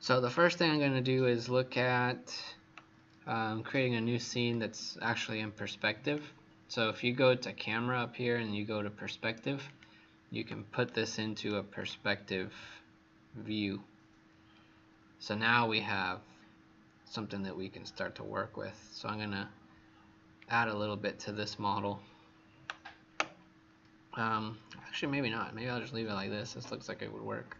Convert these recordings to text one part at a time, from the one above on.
So the first thing I'm going to do is look at creating a new scene that's actually in perspective. So if you go to camera up here and you go to perspective, you can put this into a perspective view. So now we have something that we can start to work with. So I'm going to add a little bit to this model. Actually maybe not. Maybe I'll just leave it like this. This looks like it would work.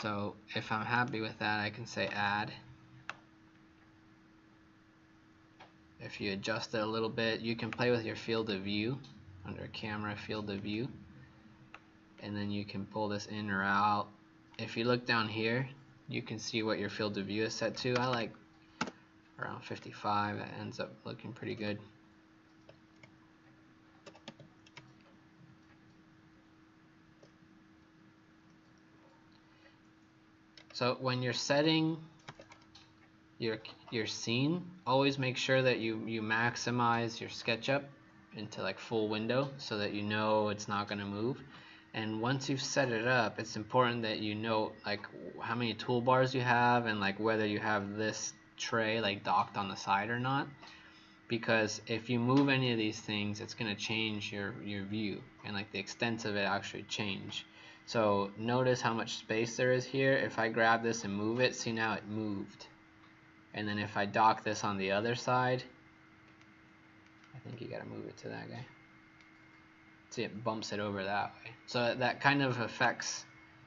So if I'm happy with that, I can say add. If you adjust it a little bit, you can play with your field of view under camera, field of view, and then you can pull this in or out. If you look down here, you can see what your field of view is set to. I like around 55. That ends up looking pretty good. So when you're setting your scene, always make sure that you maximize your SketchUp into like full window so that you know it's not going to move. And once you've set it up, it's important that you know like how many toolbars you have and like whether you have this tray like docked on the side or not, because if you move any of these things, it's going to change your view, and like the extent of it actually change. So notice how much space there is here. If I grab this and move it, see now it moved. And then if I dock this on the other side, I think you gotta move it to that guy. See, it bumps it over that way. So that kind of affects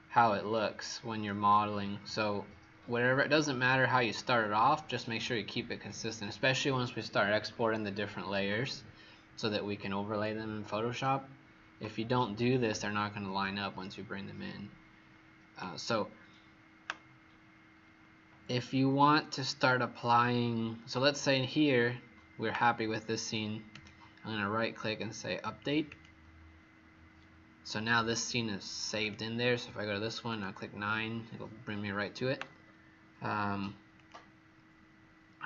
how it looks when you're modeling. So whatever, it doesn't matter how you start it off, just make sure you keep it consistent, especially once we start exporting the different layers so that we can overlay them in Photoshop. If you don't do this, they're not going to line up once you bring them in. So if you want to start applying, so let's say here we're happy with this scene, I'm going to right click and say update. So now this scene is saved in there. So if I go to this one, I'll click 9, it'll bring me right to it. I'm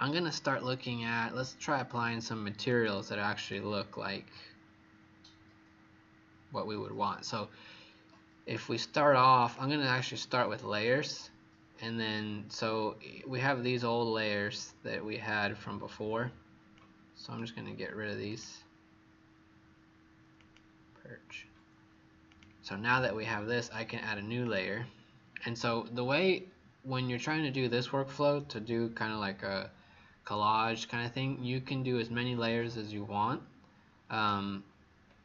going to start looking at, let's try applying some materials that actually look like what we would want. So if we start off, I'm going to actually start with layers. And then, so we have these old layers that we had from before. So I'm just going to get rid of these. Purge. So now that we have this, I can add a new layer. And so the way, when you're trying to do this workflow, to do kind of like a collage kind of thing, you can do as many layers as you want.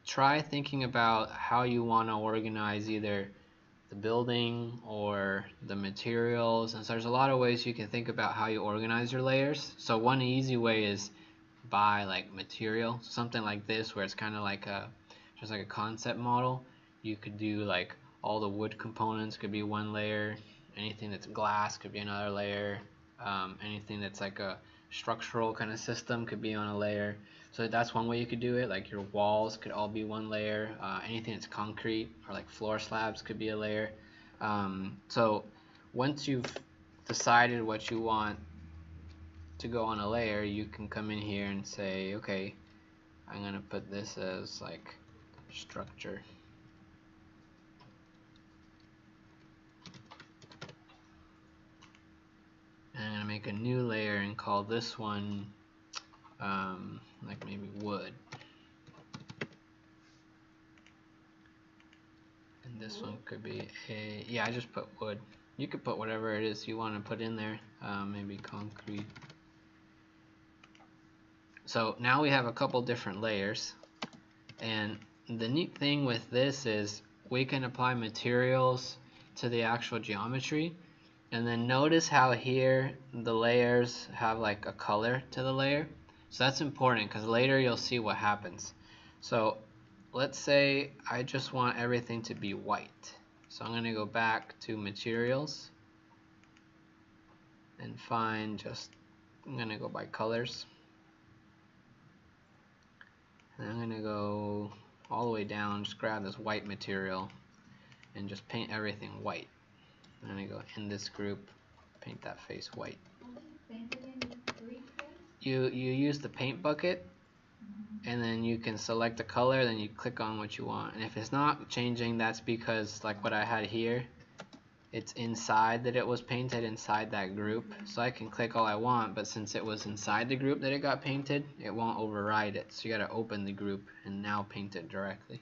Try thinking about how you want to organize either the building or the materials, and so there's a lot of ways you can think about how you organize your layers. So one easy way is by like material, something like this where it's kind of like just like a concept model. You could do like all the wood components could be one layer, anything that's glass could be another layer, anything that's like a structural kind of system could be on a layer. So that's one way you could do it. Like your walls could all be one layer. Anything that's concrete or like floor slabs could be a layer. So once you've decided what you want to go on a layer, you can come in here and say, okay, I'm going to put this as like structure. And I'm going to make a new layer and call this one like maybe wood. And this one could be a, yeah, I just put wood. You could put whatever it is you want to put in there, maybe concrete. So now we have a couple different layers, and the neat thing with this is we can apply materials to the actual geometry. And then notice how here the layers have like a color to the layer. So that's important because later you'll see what happens. So let's say I just want everything to be white. So I'm going to go back to materials and find just, I'm going to go by colors. And I'm going to go all the way down, just grab this white material and just paint everything white. I'm going to go in this group, paint that face white. You use the paint bucket, and then you can select the color, then you click on what you want. And if it's not changing, that's because like what I had here, it's inside that it was painted inside that group. So I can click all I want, but since it was inside the group that it got painted, it won't override it. So you got to open the group and now paint it directly.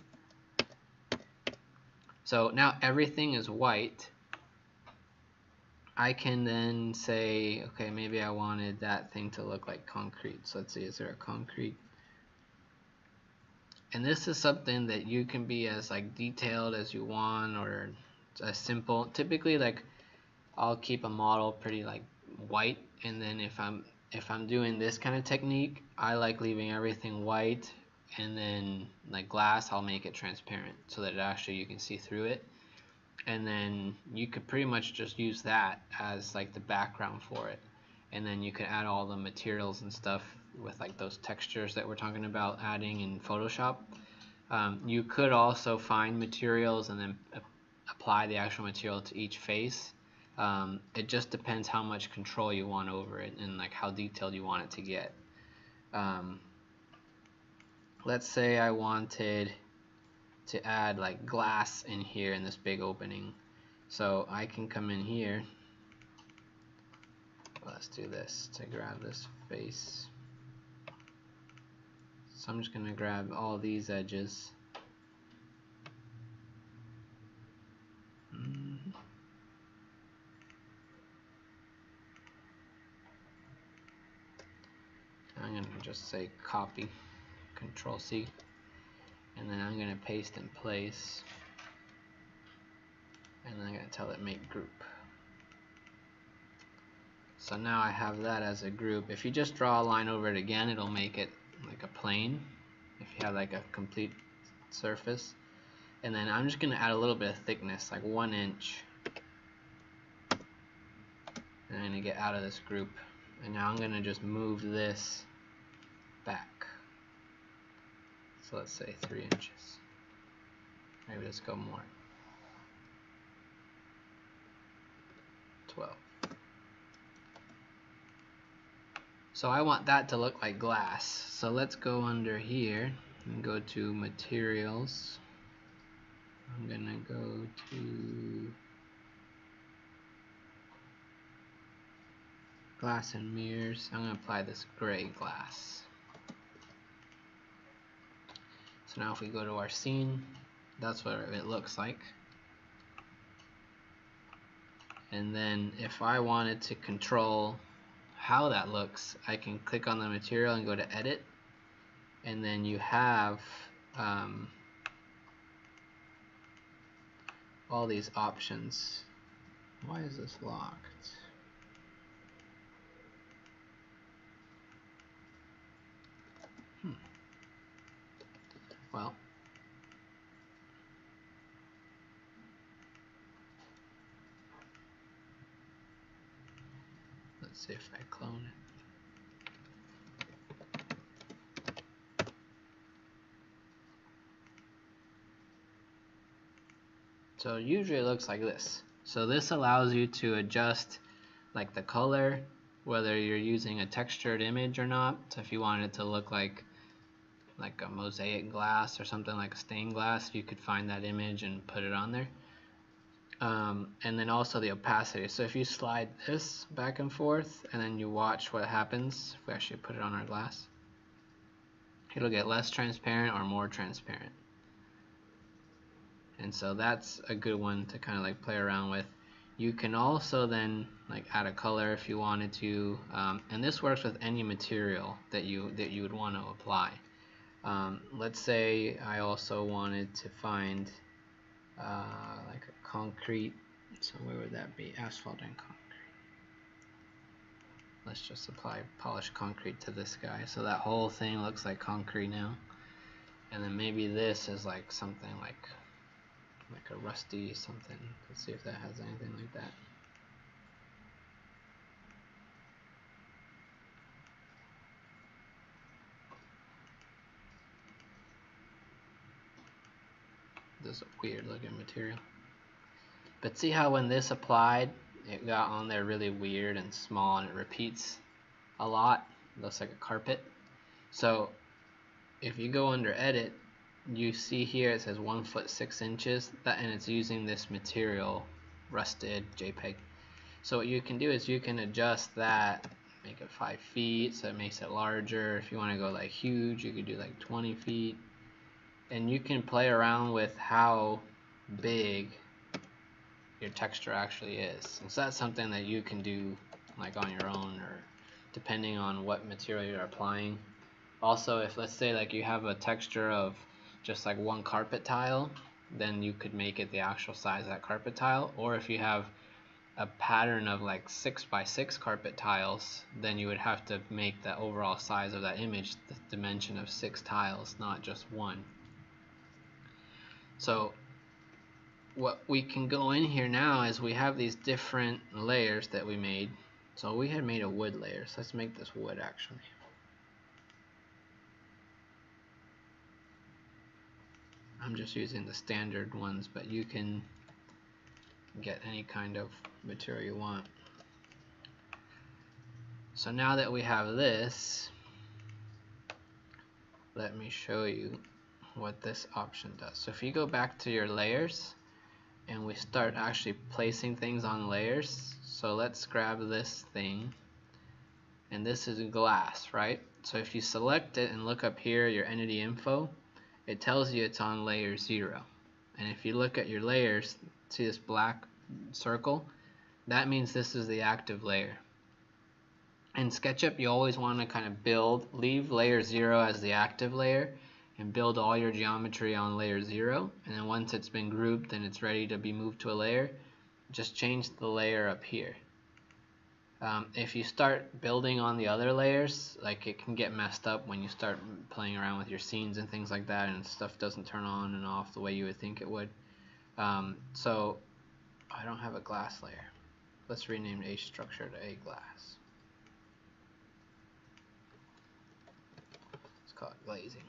So now everything is white. I can then say, okay, maybe I wanted that thing to look like concrete. So let's see, is there a concrete? And this is something that you can be as like detailed as you want, or as simple. Typically, like I'll keep a model pretty like white, and then if I'm doing this kind of technique, I like leaving everything white, and then like glass, I'll make it transparent so that actually you can see through it. And then you could pretty much just use that as like the background for it, and then you can add all the materials and stuff with like those textures that we're talking about adding in Photoshop. You could also find materials and then apply the actual material to each face. It just depends how much control you want over it and like how detailed you want it to get. Let's say I wanted to add like glass in here in this big opening, so I can come in here. Let's do this to grab this face. So I'm just gonna grab all these edges. I'm gonna just say copy, Control C, and then I'm gonna paste in place, and then I'm gonna tell it make group. So now I have that as a group. If you just draw a line over it again, it'll make it like a plane if you have like a complete surface. And then I'm just gonna add a little bit of thickness, like 1 inch, and I'm gonna get out of this group. And now I'm gonna just move this back. So let's say 3 inches. Maybe let's go more. 12. So I want that to look like glass. So let's go under here and go to materials. I'm gonna go to glass and mirrors. I'm gonna apply this gray glass. So now if we go to our scene, that's what it looks like. And then if I wanted to control how that looks, I can click on the material and go to edit, and then you have all these options. Why is this locked? Well, let's see if I clone it. So usually it looks like this. So this allows you to adjust like the color, whether you're using a textured image or not. So if you wanted it to look like a mosaic glass or something like a stained glass, you could find that image and put it on there. And then also the opacity. So if you slide this back and forth and then you watch what happens if we actually put it on our glass, it'll get less transparent or more transparent. And so that's a good one to kind of like play around with. You can also then like add a color if you wanted to, and this works with any material that you would want to apply. Let's say I also wanted to find like a concrete. So where would that be? Asphalt and concrete. Let's just apply polished concrete to this guy, so that whole thing looks like concrete now. And then maybe this is like something like a rusty something. Let's see if that has anything like that. This is a weird looking material. But see how when this applied, it got on there really weird and small, and it repeats a lot. It looks like a carpet. So if you go under edit, you see here it says 1 foot 6 inches, and it's using this material rusted JPEG. So what you can do is you can adjust that, make it 5 feet so it makes it larger. If you want to go like huge, you could do like 20 feet. And you can play around with how big your texture actually is. And so that's something that you can do like on your own, or depending on what material you're applying. Also, if let's say like you have a texture of just like one carpet tile, then you could make it the actual size of that carpet tile. Or if you have a pattern of like 6x6 carpet tiles, then you would have to make the overall size of that image the dimension of 6 tiles, not just one. So what we can go in here now is we have these different layers that we made. So we had made a wood layer, so let's make this wood actually. I'm just using the standard ones, but you can get any kind of material you want. So now that we have this, let me show you what this option does. So if you go back to your layers and we start actually placing things on layers, so let's grab this thing, and this is glass, right? So if you select it and look up here, your entity info, it tells you it's on layer 0. And if you look at your layers, see this black circle? That means this is the active layer. In SketchUp, you always want to kind of leave layer 0 as the active layer and build all your geometry on layer 0. And then once it's been grouped and it's ready to be moved to a layer, just change the layer up here. If you start building on the other layers, like it can get messed up when you start playing around with your scenes and things like that, and stuff doesn't turn on and off the way you would think it would. So I don't have a glass layer. Let's rename a structure to a glass. Let's call it glazing.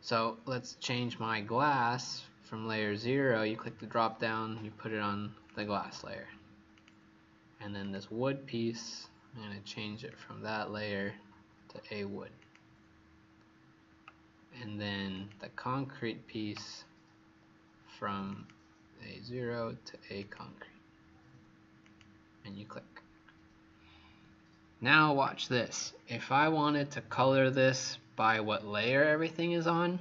So let's change my glass from layer 0. You click the drop down, you put it on the glass layer. And then this wood piece, I'm going to change it from that layer to a wood. And then the concrete piece from a 0 to a concrete. And you click. Now watch this. If I wanted to color this by what layer everything is on,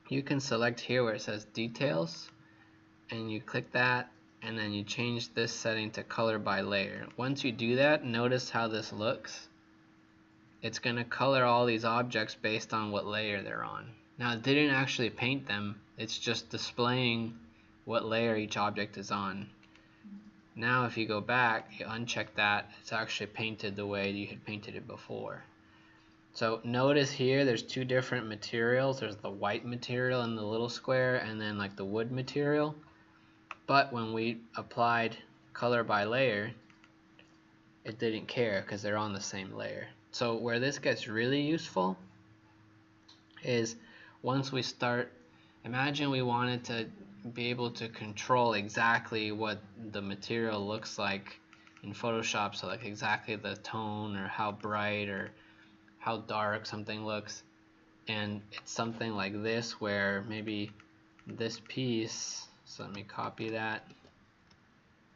you can select here where it says details, and you click that, and then you change this setting to color by layer. Once you do that, notice how this looks. It's going to color all these objects based on what layer they're on. Now it didn't actually paint them, it's just displaying what layer each object is on. Now if you go back, you uncheck that, it's actually painted the way you had painted it before. So notice here there's two different materials. There's the white material in the little square, and then like the wood material. But when we applied color by layer, it didn't care because they're on the same layer. So where this gets really useful is once we start, imagine we wanted to be able to control exactly what the material looks like in Photoshop, so like exactly the tone or how bright or how dark something looks. And it's something like this where maybe this piece, so let me copy that,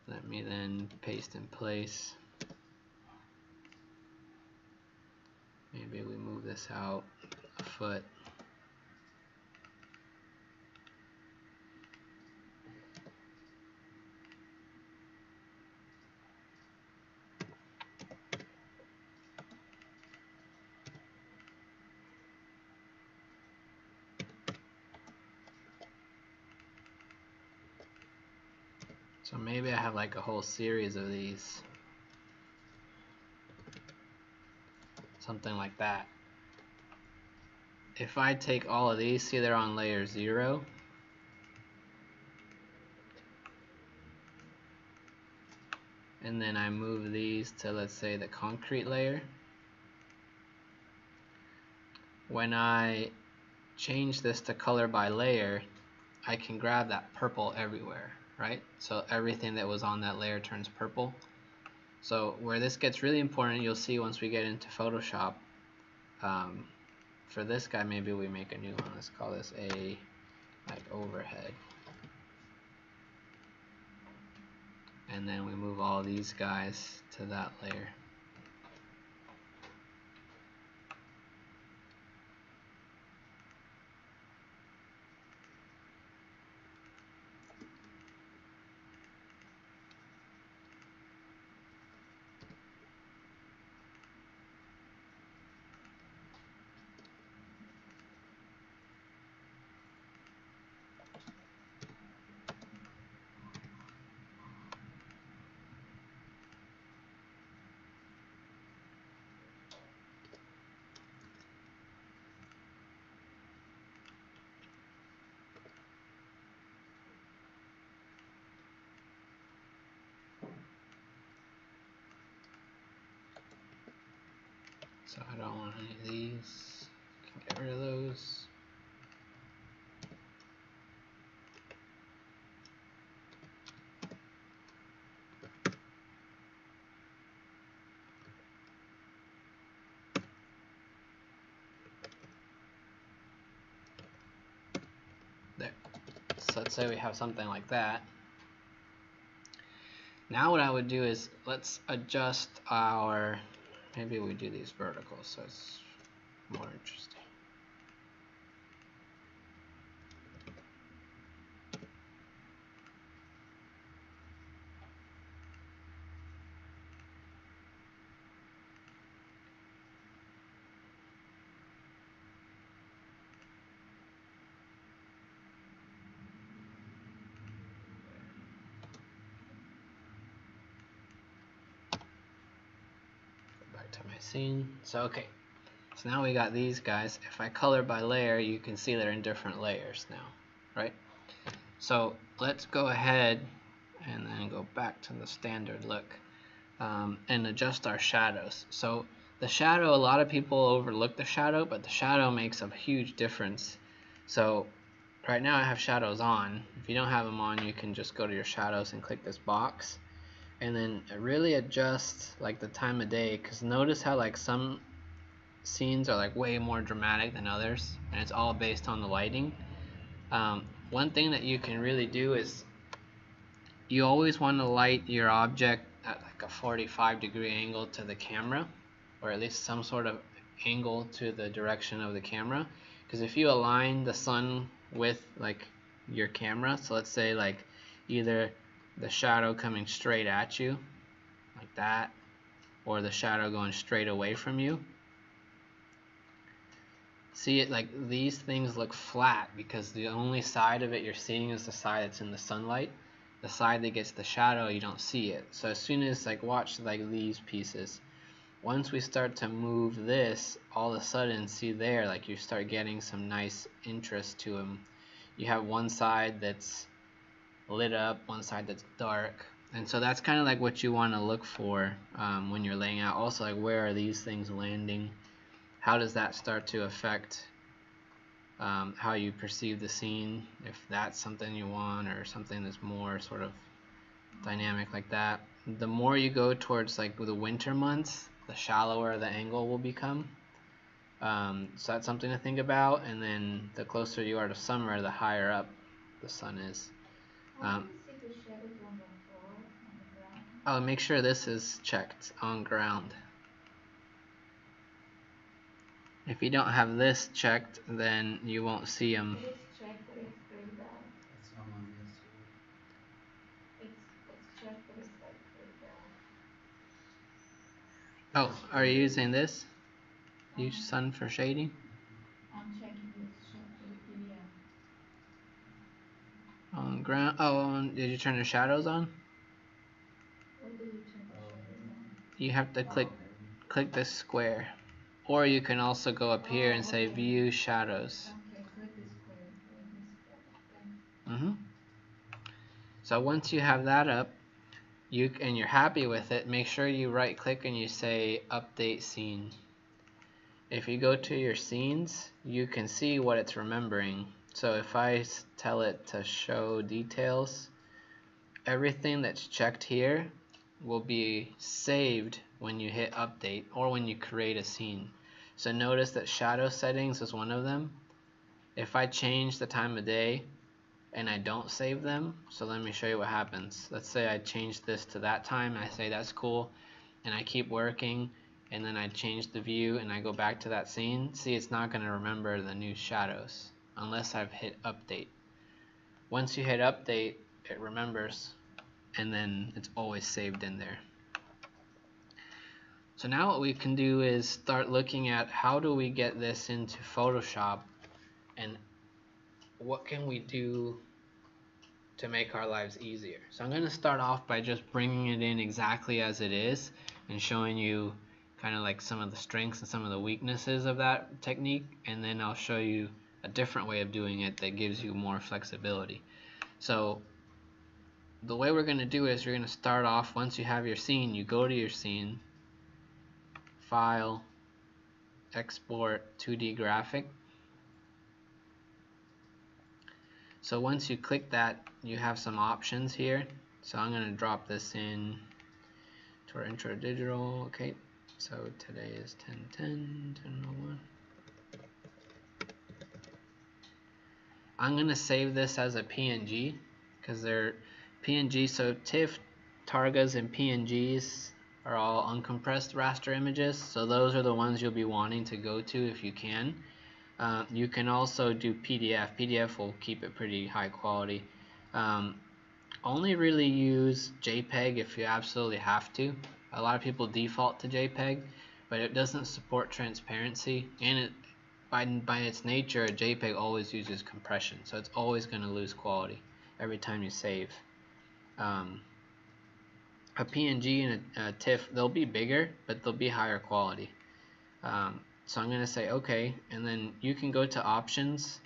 let me then paste in place. Maybe we move this out a foot. So maybe I have like a whole series of these. Something like that. If I take all of these, see they're on layer 0. And then I move these to, let's say, the concrete layer. When I change this to color by layer, I can grab that purple everywhere, right? So everything that was on that layer turns purple. So where this gets really important, you'll see once we get into Photoshop. For this guy, maybe we make a new one. Let's call this a like overhead. and then we move all these guys to that layer. So I don't want any of these. Can get rid of those. There. So let's say we have something like that. Now what I would do is let's adjust our, maybe we do these vertical so it's more interesting. Back to my scene. So okay, so now we got these guys. If I color by layer, you can see they're in different layers now, right? So let's go ahead and then go back to the standard look and adjust our shadows. So the shadow, a lot of people overlook the shadow, but the shadow makes a huge difference. So right now I have shadows on. If you don't have them on, you can just go to your shadows and click this box and then really adjust like the time of day, because notice how like some scenes are like way more dramatic than others, and it's all based on the lighting. One thing that you can really do is you always want to light your object at like a 45-degree angle to the camera, or at least some sort of angle to the direction of the camera, because if you align the sun with like your camera, so let's say like either the shadow coming straight at you like that, or the shadow going straight away from you, see it like these things look flat because the only side of it you're seeing is the side that's in the sunlight. The side that gets the shadow, you don't see it. So as soon as like watch like these pieces, once we start to move this, all of a sudden see there, like you start getting some nice interest to them. You have one side that's lit up, one side that's dark, and so that's kind of like what you want to look for when you're laying out. Also, like where are these things landing? How does that start to affect how you perceive the scene, if that's something you want or something that's more sort of dynamic like that. The more you go towards like the winter months, the shallower the angle will become. So that's something to think about, and then the closer you are to summer, the higher up the sun is. How do you see the shadows on the floor, on the ground? Oh, make sure this is checked on ground. If you don't have this checked, then you won't see them. It is checked, but it's grayed out. It's on yesterday. It's checked, but it's like grayed out. Oh, are you using this? Use sun for shading? I'm checking this for the PDF. On ground. Oh, did you turn the shadows on? Where do you turn the shadows on? You have to click this square, or you can also go up here and say okay. View Shadows. Okay, click the square. Okay. So once you have that up, and you're happy with it, make sure you right click and you say Update Scene. If you go to your scenes, you can see what it's remembering. So if I tell it to show details, everything that's checked here will be saved when you hit update or when you create a scene. So notice that shadow settings is one of them. If I change the time of day, and I don't save them. So let me show you what happens. Let's say I change this to that time, and I say that's cool, and I keep working, and then I change the view and I go back to that scene. See, it's not going to remember the new shadows unless I've hit update. Once you hit update, it remembers, and then it's always saved in there. So now what we can do is start looking at how do we get this into Photoshop, and what can we do to make our lives easier. So I'm going to start off by just bringing it in exactly as it is and showing you kind of like some of the strengths and some of the weaknesses of that technique, and then I'll show you a different way of doing it that gives you more flexibility. So the way we're going to do it is you're going to start off, once you have your scene, you go to your scene, File, Export 2D Graphic. So once you click that, you have some options here. So I'm going to drop this in to our intro to digital. Okay, so today is 10/10, 10/01. I'm going to save this as a PNG because they're PNG. So TIFF, Targas, and PNGs are all uncompressed raster images. So those are the ones you'll be wanting to go to if you can. You can also do PDF. PDF will keep it pretty high quality. Only really use JPEG if you absolutely have to. A lot of people default to JPEG, but it doesn't support transparency, and it, by its nature, a JPEG always uses compression, so it's always going to lose quality every time you save. A PNG and a TIFF, they'll be bigger, but they'll be higher quality. So I'm going to say OK, and then you can go to options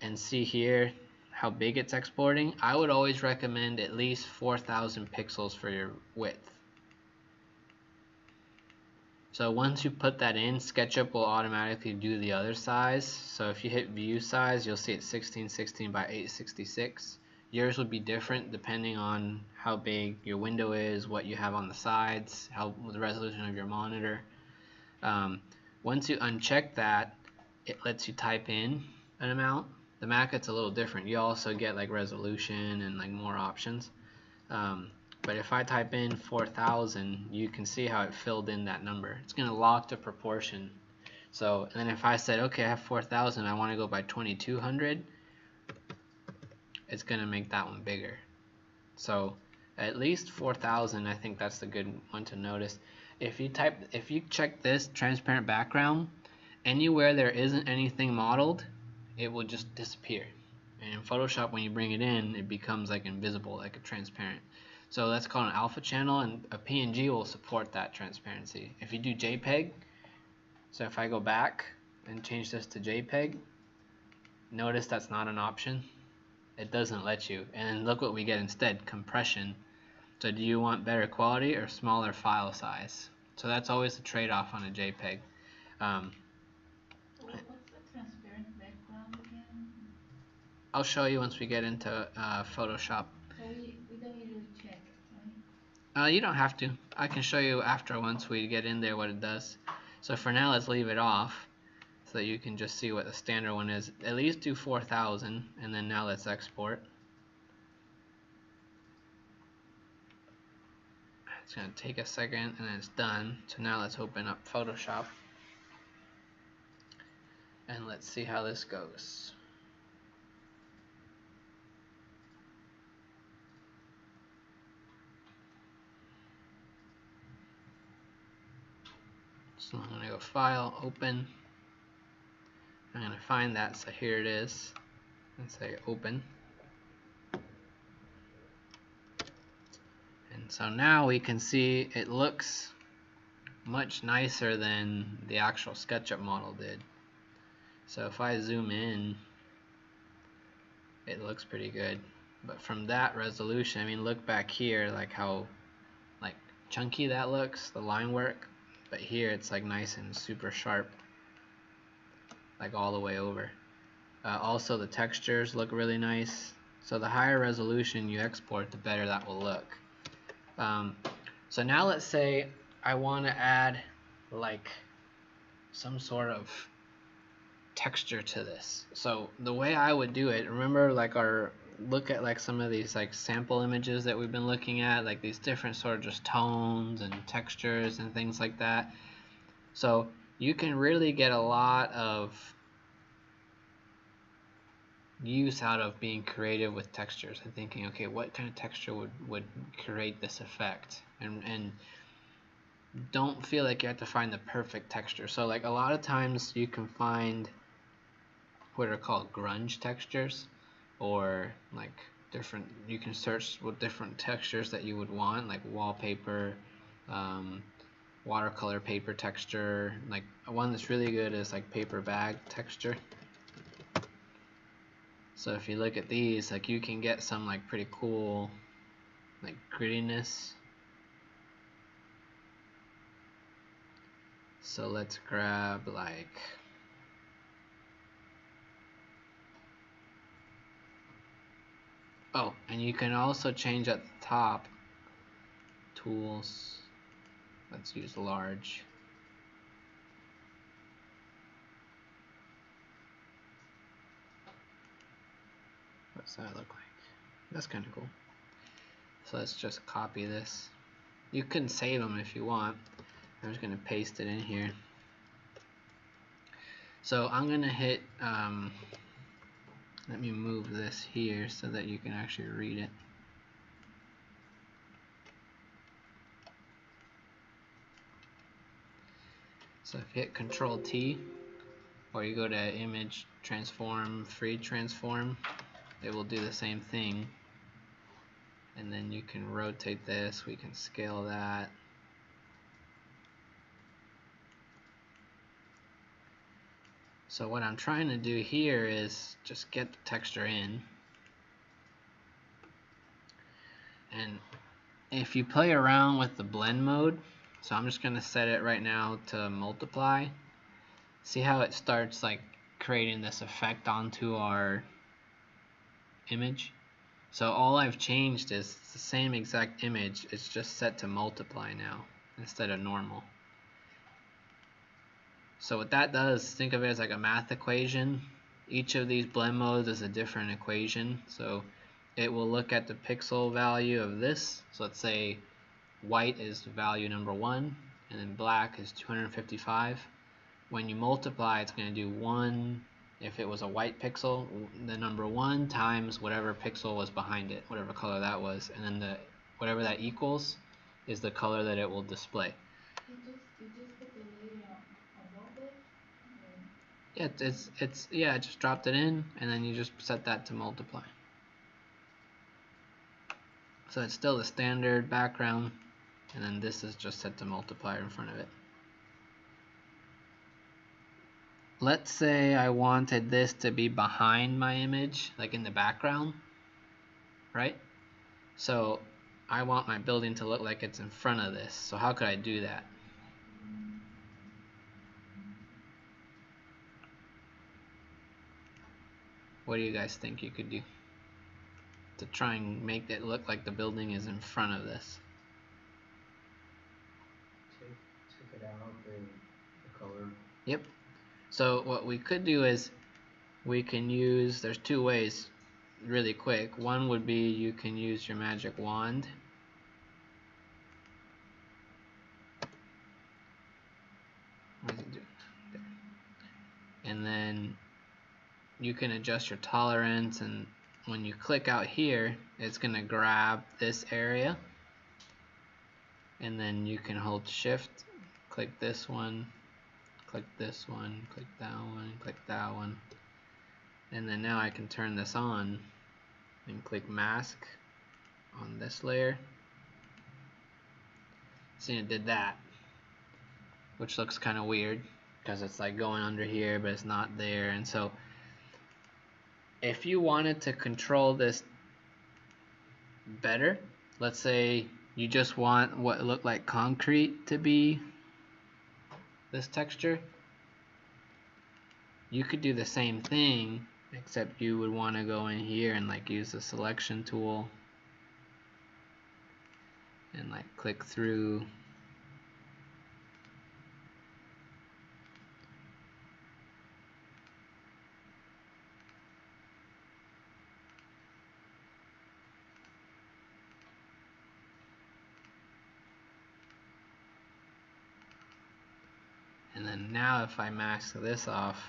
and see here how big it's exporting. I would always recommend at least 4,000 pixels for your width. So once you put that in, SketchUp will automatically do the other size. So if you hit view size, you'll see it's 1616 by 866. Yours would be different depending on how big your window is, what you have on the sides, the resolution of your monitor. Once you uncheck that, it lets you type in an amount. The Mac, it's a little different. You also get like resolution and like more options. But if I type in 4,000, you can see how it filled in that number. It's going to lock to proportion. So, and then if I said, okay, I have 4,000, I want to go by 2,200, it's going to make that one bigger. So at least 4,000, I think that's the good one to notice. If you check this transparent background, anywhere there isn't anything modeled, it will just disappear. And in Photoshop, when you bring it in, it becomes like invisible, like a transparent. So that's called an alpha channel, and a PNG will support that transparency. If you do JPEG, so if I go back and change this to JPEG, notice that's not an option. It doesn't let you. And then look what we get instead, compression. So do you want better quality or smaller file size? So that's always the trade-off on a JPEG. What's the transparent background again? I'll show you once we get into Photoshop. So we don't usually check, right? You don't have to. I can show you after once we get in there what it does. So for now, let's leave it off so that you can just see what the standard one is. At least do 4,000, and then now let's export. It's going to take a second, and then it's done. So now let's open up Photoshop, and let's see how this goes. So I'm going to go File, Open. I'm going to find that, so here it is, and say Open. And so now we can see it looks much nicer than the actual SketchUp model did. So if I zoom in, it looks pretty good. But from that resolution, I mean, look back here, like how like chunky that looks, the line work. But here it's like nice and super sharp, like all the way over. Also the textures look really nice. So the higher resolution you export, the better that will look. So now let's say I want to add like some sort of texture to this. So the way I would do it, remember like look at like some of these like sample images that we've been looking at, like these different sort of just tones and textures and things like that. So you can really get a lot of use out of being creative with textures and thinking, okay, what kind of texture would create this effect, and don't feel like you have to find the perfect texture. So like a lot of times you can find what are called grunge textures, or like different, you can search with different textures that you would want, like wallpaper, watercolor paper texture. Like one that's really good is like paper bag texture. So if you look at these, like you can get some like pretty cool like grittiness. So let's grab like, oh, and you can also change at the top, tools, let's use large. What's that look like? That's kind of cool. So let's just copy this. You can save them if you want. I'm just going to paste it in here. So I'm going to hit, let me move this here so that you can actually read it. So if you hit Control T, or you go to Image Transform, Free Transform, it will do the same thing. And then you can rotate this, we can scale that. So what I'm trying to do here is just get the texture in. And if you play around with the blend mode, so I'm just going to set it right now to multiply. See how it starts like creating this effect onto our image? So all I've changed is it's the same exact image, it's just set to multiply now instead of normal. So what that does, think of it as like a math equation. Each of these blend modes is a different equation. So it will look at the pixel value of this. So let's say white is value number 1, and then black is 255. When you multiply, it's going to do 1, if it was a white pixel, the number 1 times whatever pixel was behind it, whatever color that was, and then whatever that equals is the color that it will display. You just put the layer above it? Yeah, I just dropped it in, and then you just set that to multiply. So it's still the standard background, and then this is just set to multiply in front of it. Let's say I wanted this to be behind my image, like in the background, right? So I want my building to look like it's in front of this. So how could I do that? What do you guys think you could do to try and make it look like the building is in front of this? Take it out, the color. Yep. So what we could do is we can use, there's two ways really quick. One would be you can use your magic wand. What is it doing? There. And then you can adjust your tolerance, and when you click out here, it's going to grab this area, and then you can hold shift, click this one, click this one, click that one, click that one, and then now I can turn this on and click mask on this layer. See, it did that, which looks kind of weird because it's like going under here but it's not there. And so if you wanted to control this better, let's say you just want what looked like concrete to be this texture, you could do the same thing, except you would want to go in here and like use the selection tool and like click through. And now if I mask this off,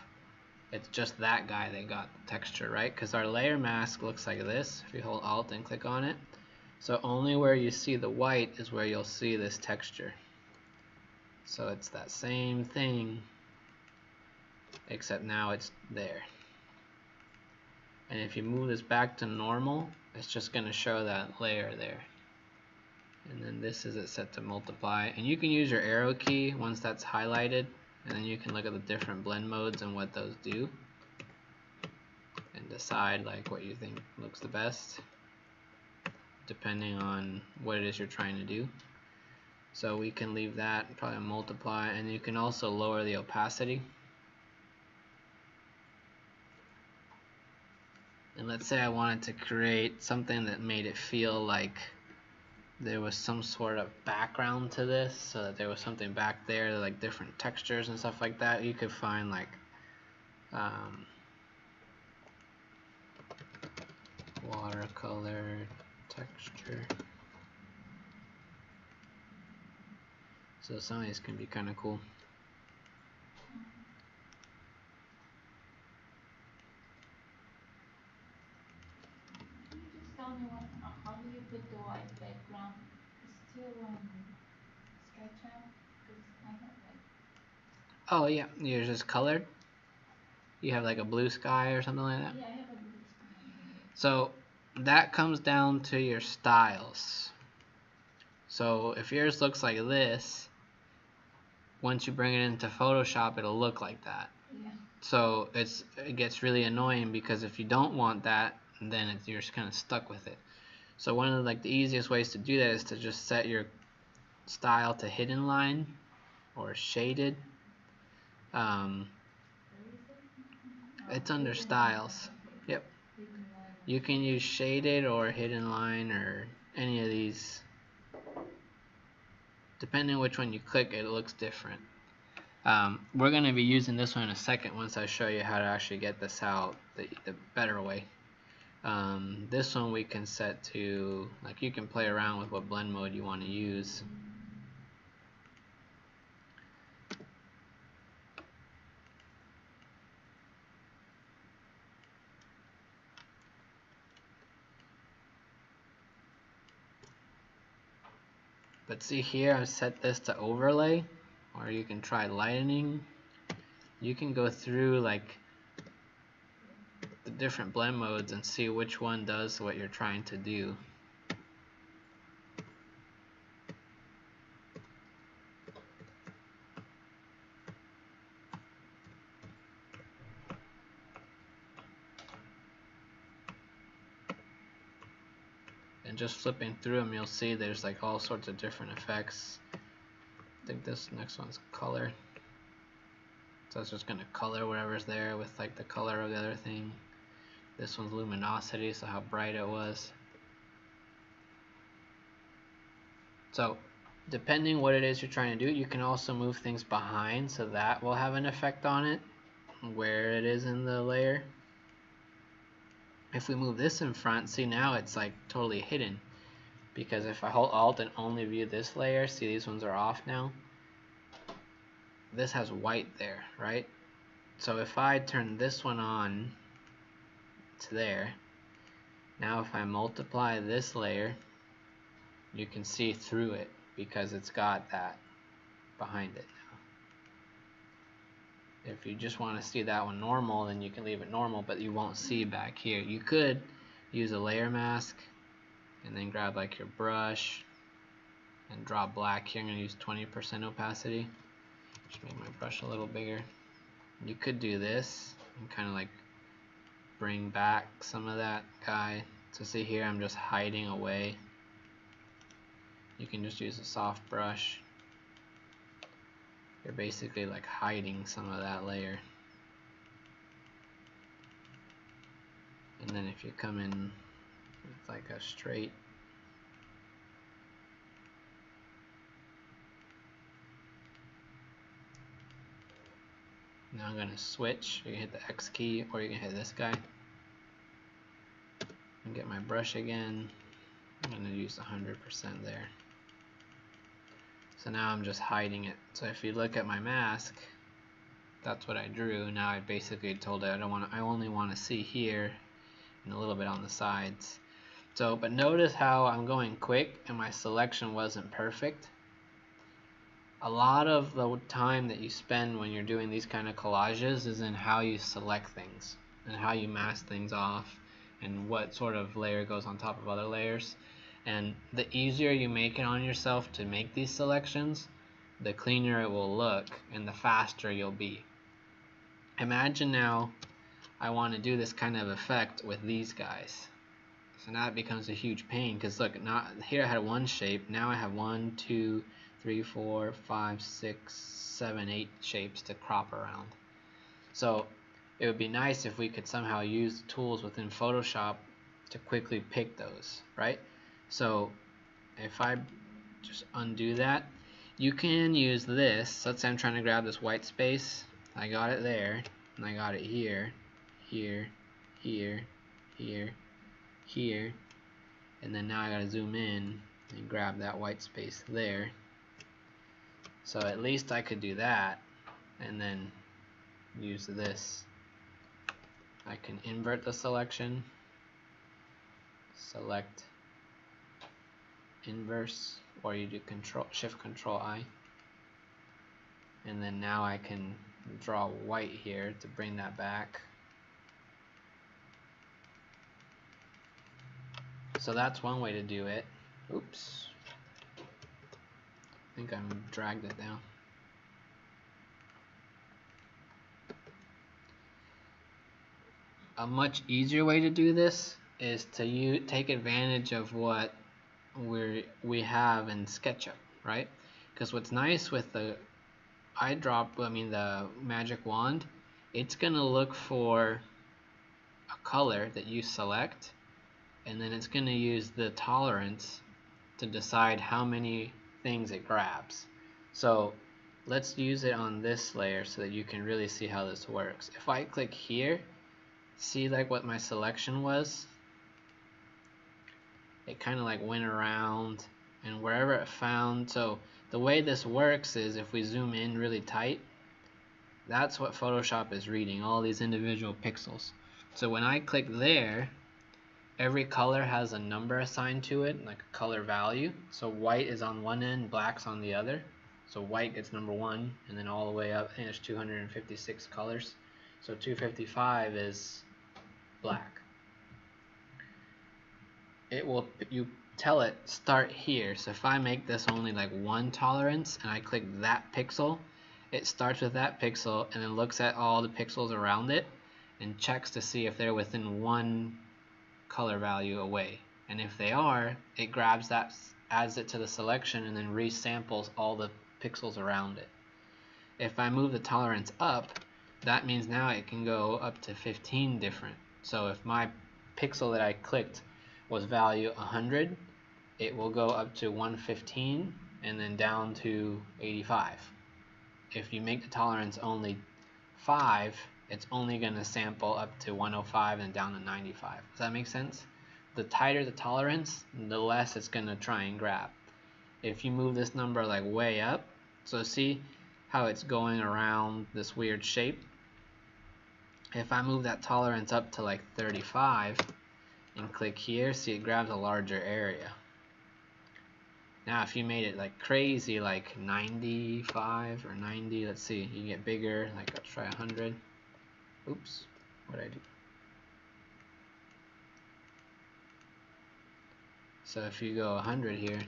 it's just that guy that got the texture, right? Because our layer mask looks like this if you hold Alt and click on it. So only where you see the white is where you'll see this texture. So it's that same thing, except now it's there. And if you move this back to normal, it's just going to show that layer there. And then this is it set to multiply. And you can use your arrow key once that's highlighted, and then you can look at the different blend modes and what those do, and decide like what you think looks the best, depending on what it is you're trying to do. So we can leave that, probably multiply, and you can also lower the opacity. And let's say I wanted to create something that made it feel like there was some sort of background to this, so that there was something back there, like different textures and stuff like that. You could find like watercolor texture. So some of these can be kind of cool. Tell me how do you put the white background? It's still on SketchUp because I have like. Oh yeah, yours is colored. You have like a blue sky or something like that. Yeah, I have a blue sky. So that comes down to your styles. So if yours looks like this, once you bring it into Photoshop, it'll look like that. Yeah. So it gets really annoying, because if you don't want that, then you're just kind of stuck with it. So one of the easiest ways to do that is to just set your style to hidden line or shaded. It's under styles. Yep. You can use shaded or hidden line or any of these. Depending on which one you click, it looks different. We're going to be using this one in a second once I show you how to actually get this out the better way. This one we can set to, like, you can play around with what blend mode you want to use. But see here, I've set this to overlay, or you can try lightening. You can go through like the different blend modes and see which one does what you're trying to do. And just flipping through them, you'll see there's like all sorts of different effects. I think this next one's color. So it's just going to color whatever's there with like the color of the other thing. This one's luminosity, so how bright it was. So depending what it is you're trying to do, you can also move things behind, so that will have an effect on it, where it is in the layer. If we move this in front, see now it's like totally hidden, because if I hold Alt and only view this layer, see these ones are off now. This has white there, right? So if I turn this one on to there, now if I multiply this layer, you can see through it because it's got that behind it now. If you just want to see that one normal, then you can leave it normal, but you won't see back here. You could use a layer mask and then grab like your brush and draw black here. I'm going to use 20% opacity. Just make my brush a little bigger. You could do this and kind of like bring back some of that guy. So see here, I'm just hiding away. You can just use a soft brush. You're basically like hiding some of that layer. And then if you come in with like a straight, now I'm going to switch. You can hit the X key, or you can hit this guy. And get my brush again. I'm going to use 100% there. So now I'm just hiding it. So if you look at my mask, that's what I drew. Now I basically told it I only want to see here and a little bit on the sides. So, but notice how I'm going quick and my selection wasn't perfect. A lot of the time that you spend when you're doing these kind of collages is in how you select things and how you mask things off and what sort of layer goes on top of other layers. And the easier you make it on yourself to make these selections, the cleaner it will look and the faster you'll be. Imagine now I want to do this kind of effect with these guys. So now it becomes a huge pain because look, now here I had one shape, now I have 1, 2, 3, 4, 5, 6, 7, 8 shapes to crop around. So it would be nice if we could somehow use the tools within Photoshop to quickly pick those, right? So if I just undo that, you can use this. Let's say I'm trying to grab this white space. I got it there, and I got it here, here, here, here, here, and then now I gotta zoom in and grab that white space there. So at least I could do that and then use this. I can invert the selection, select inverse, or you do Shift Control I, and then now I can draw white here to bring that back. So that's one way to do it. Oops. I think I dragged it down. A much easier way to do this is to take advantage of what we have in SketchUp, right? Because what's nice with the the magic wand, it's gonna look for a color that you select, and then it's gonna use the tolerance to decide how many things it grabs. So let's use it on this layer so that you can really see how this works. If I click here, see like what my selection was? It kind of like went around and wherever it found. So the way this works is if we zoom in really tight, that's what Photoshop is reading, all these individual pixels. So when I click there, every color has a number assigned to it, like a color value. So white is on one end, black's on the other. So white gets number 1, and then all the way up, I think there's 256 colors. So 255 is black. You tell it start here. So if I make this only like 1 tolerance and I click that pixel, it starts with that pixel and then looks at all the pixels around it and checks to see if they're within 1 color value away. And if they are, it grabs that, adds it to the selection, and then resamples all the pixels around it. If I move the tolerance up, that means now it can go up to 15 different. So if my pixel that I clicked was value 100, it will go up to 115 and then down to 85. If you make the tolerance only 5, it's only going to sample up to 105 and down to 95. Does that make sense? The tighter the tolerance, the less it's going to try and grab. If you move this number like way up, so see how it's going around this weird shape? If I move that tolerance up to like 35 and click here, see it grabs a larger area. Now if you made it like crazy, like 95 or 90, let's see, you get bigger, like let's try 100. Oops, what did I do? So if you go 100 here,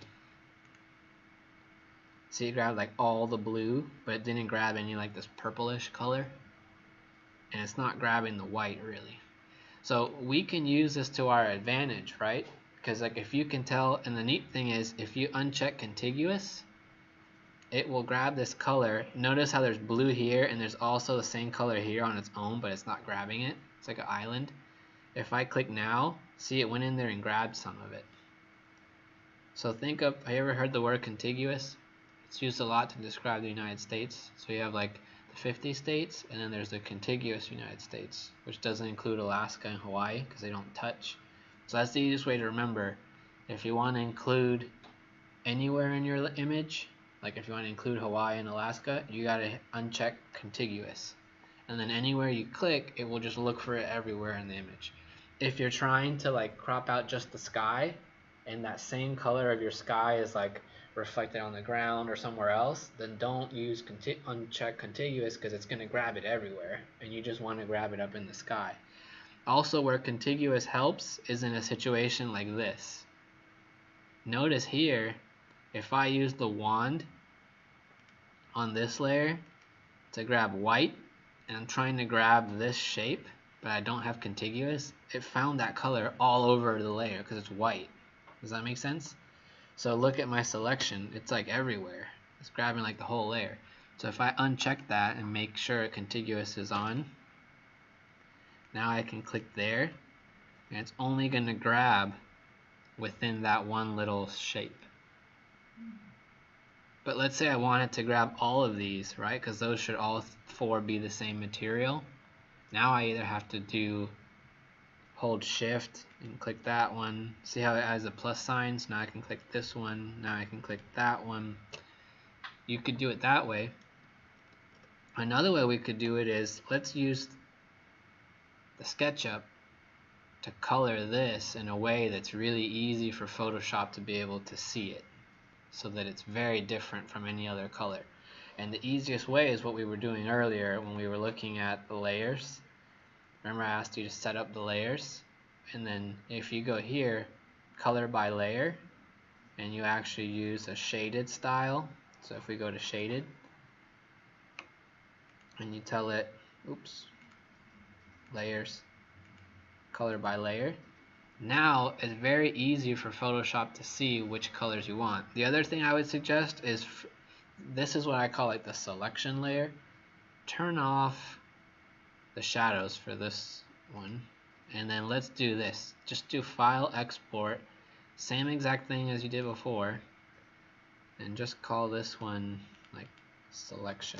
see it grabbed like all the blue, but it didn't grab any like this purplish color, and it's not grabbing the white really. So we can use this to our advantage, right? Because like if you can tell, and the neat thing is if you uncheck contiguous, it will grab this color. Notice how there's blue here and there's also the same color here on its own, but it's not grabbing it. It's like an island. If I click now, see it went in there and grabbed some of it. So think of, have you ever heard the word contiguous? It's used a lot to describe the United States. So you have like the 50 states, and then there's the contiguous United States, which doesn't include Alaska and Hawaii because they don't touch. So that's the easiest way to remember. If you want to include anywhere in your image, like if you want to include Hawaii and Alaska, you got to uncheck contiguous. and then anywhere you click, it will just look for it everywhere in the image. If you're trying to like crop out just the sky, and that same color of your sky is like reflected on the ground or somewhere else, then don't use uncheck contiguous, because it's going to grab it everywhere, and you just want to grab it up in the sky. Also, where contiguous helps is in a situation like this. Notice here, if I use the wand on this layer to grab white, and I'm trying to grab this shape, but I don't have contiguous, it found that color all over the layer because it's white. Does that make sense? So look at my selection, it's like everywhere. It's grabbing like the whole layer. So if I uncheck that and make sure contiguous is on, now I can click there, and it's only going to grab within that one little shape. But let's say I wanted to grab all of these, right? Because those should all four be the same material. Now I either have to hold shift and click that one. See how it has a plus sign? So now I can click this one. Now I can click that one. You could do it that way. Another way we could do it is, let's use the SketchUp to color this in a way that's really easy for Photoshop to be able to see it, so that it's very different from any other color. And the easiest way is what we were doing earlier when we were looking at the layers. Remember, I asked you to set up the layers, and then if you go here, color by layer, and you actually use a shaded style. So if we go to shaded, and you tell it, layers, color by layer, now it's very easy for Photoshop to see which colors you want. The other thing I would suggest is, this is what I call like the selection layer. Turn off the shadows for this one, and then let's do this. Just do File, Export, same exact thing as you did before, and just call this one like selection.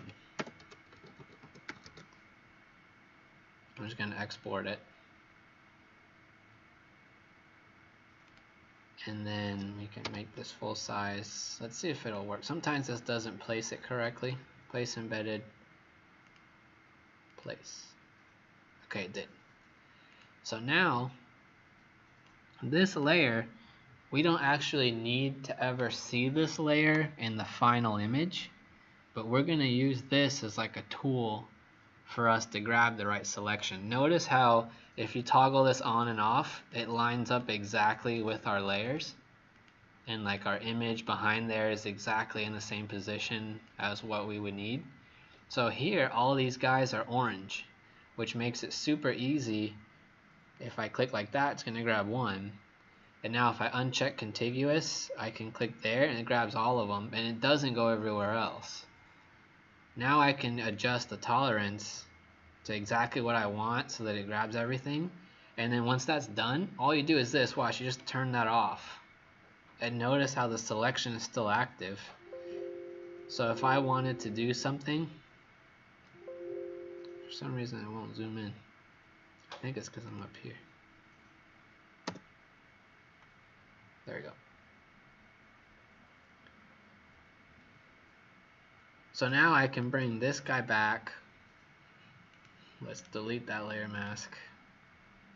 I'm just going to export it. And then we can make this full size. Let's see if it'll work. Sometimes this doesn't place it correctly. Place embedded. Place. Okay, it did. So now, this layer, we don't actually need to ever see this layer in the final image, but we're going to use this as like a tool for us to grab the right selection. Notice how if you toggle this on and off, it lines up exactly with our layers, and like our image behind there is exactly in the same position as what we would need. So here all these guys are orange, which makes it super easy. If I click like that, it's going to grab one, and now if I uncheck contiguous, I can click there and it grabs all of them, and it doesn't go everywhere else. Now I can adjust the tolerance to exactly what I want so that it grabs everything. And then once that's done, all you do is this. Watch, you just turn that off. And notice how the selection is still active. So if I wanted to do something, for some reason it won't zoom in. I think it's because I'm up here. There we go. So now I can bring this guy back. Let's delete that layer mask.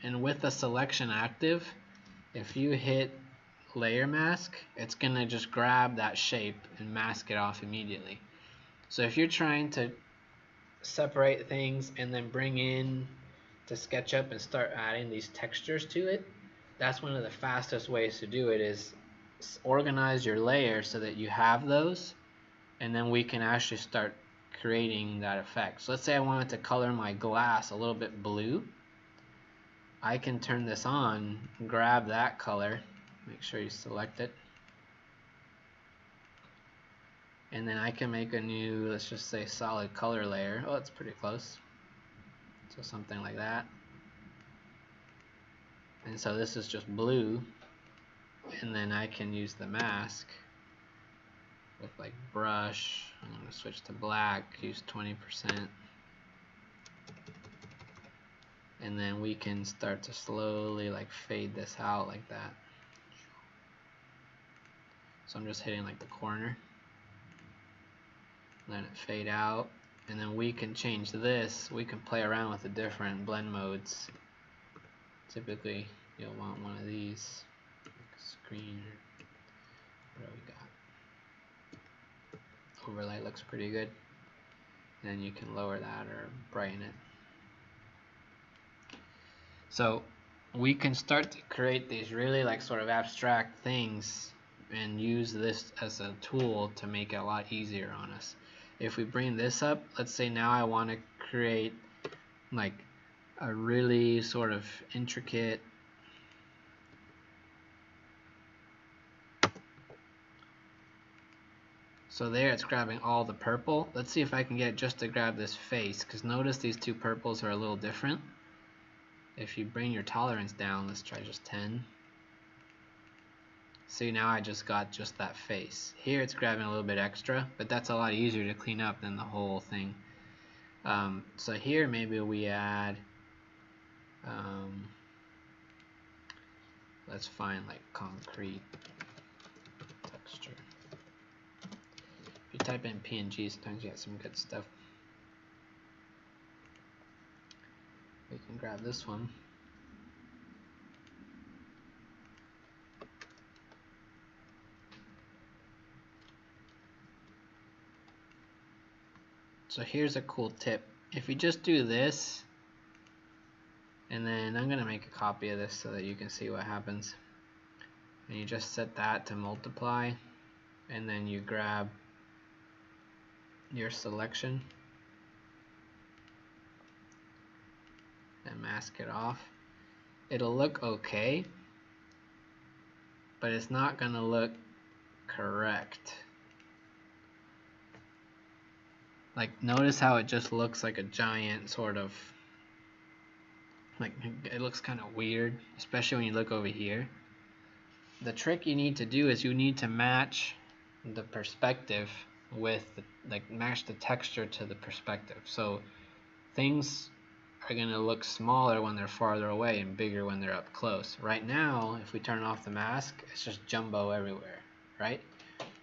And with the selection active, if you hit layer mask, it's going to just grab that shape and mask it off immediately. So if you're trying to separate things and then bring in to SketchUp and start adding these textures to it, that's one of the fastest ways to do it, is organize your layers so that you have those, and then we can actually start creating that effect. So let's say I wanted to color my glass a little bit blue. I can turn this on, grab that color, make sure you select it, and then I can make a new, let's just say solid color layer. Oh, it's pretty close. So something like that. And so this is just blue, and then I can use the mask with like brush. I'm going to switch to black, use 20%, and then we can start to slowly like fade this out like that. So I'm just hitting like the corner, let it fade out, and then we can change this. We can play around with the different blend modes. Typically you'll want one of these, screen, or what do we got? Overlay looks pretty good. And then you can lower that or brighten it. So we can start to create these really like sort of abstract things and use this as a tool to make it a lot easier on us. If we bring this up, let's say now I want to create like a really sort of intricate so there it's grabbing all the purple. Let's see if I can get it just to grab this face, because notice these two purples are a little different. If you bring your tolerance down, let's try just 10. See, now I just got just that face. Here it's grabbing a little bit extra, but that's a lot easier to clean up than the whole thing. So here maybe we add, let's find like concrete texture. If you type in PNG, sometimes you get some good stuff. We can grab this one. So here's a cool tip. If you just do this, and then I'm gonna make a copy of this so that you can see what happens. And you just set that to multiply, and then you grab your selection and mask it off. It'll look okay, but it's not gonna look correct. Like, notice how it just looks like a giant sort of, like, it looks kind of weird, especially when you look over here. The trick you need to do is you need to match the perspective with match the texture to the perspective. So things are going to look smaller when they're farther away and bigger when they're up close. Right now, if we turn off the mask, it's just jumbo everywhere, right?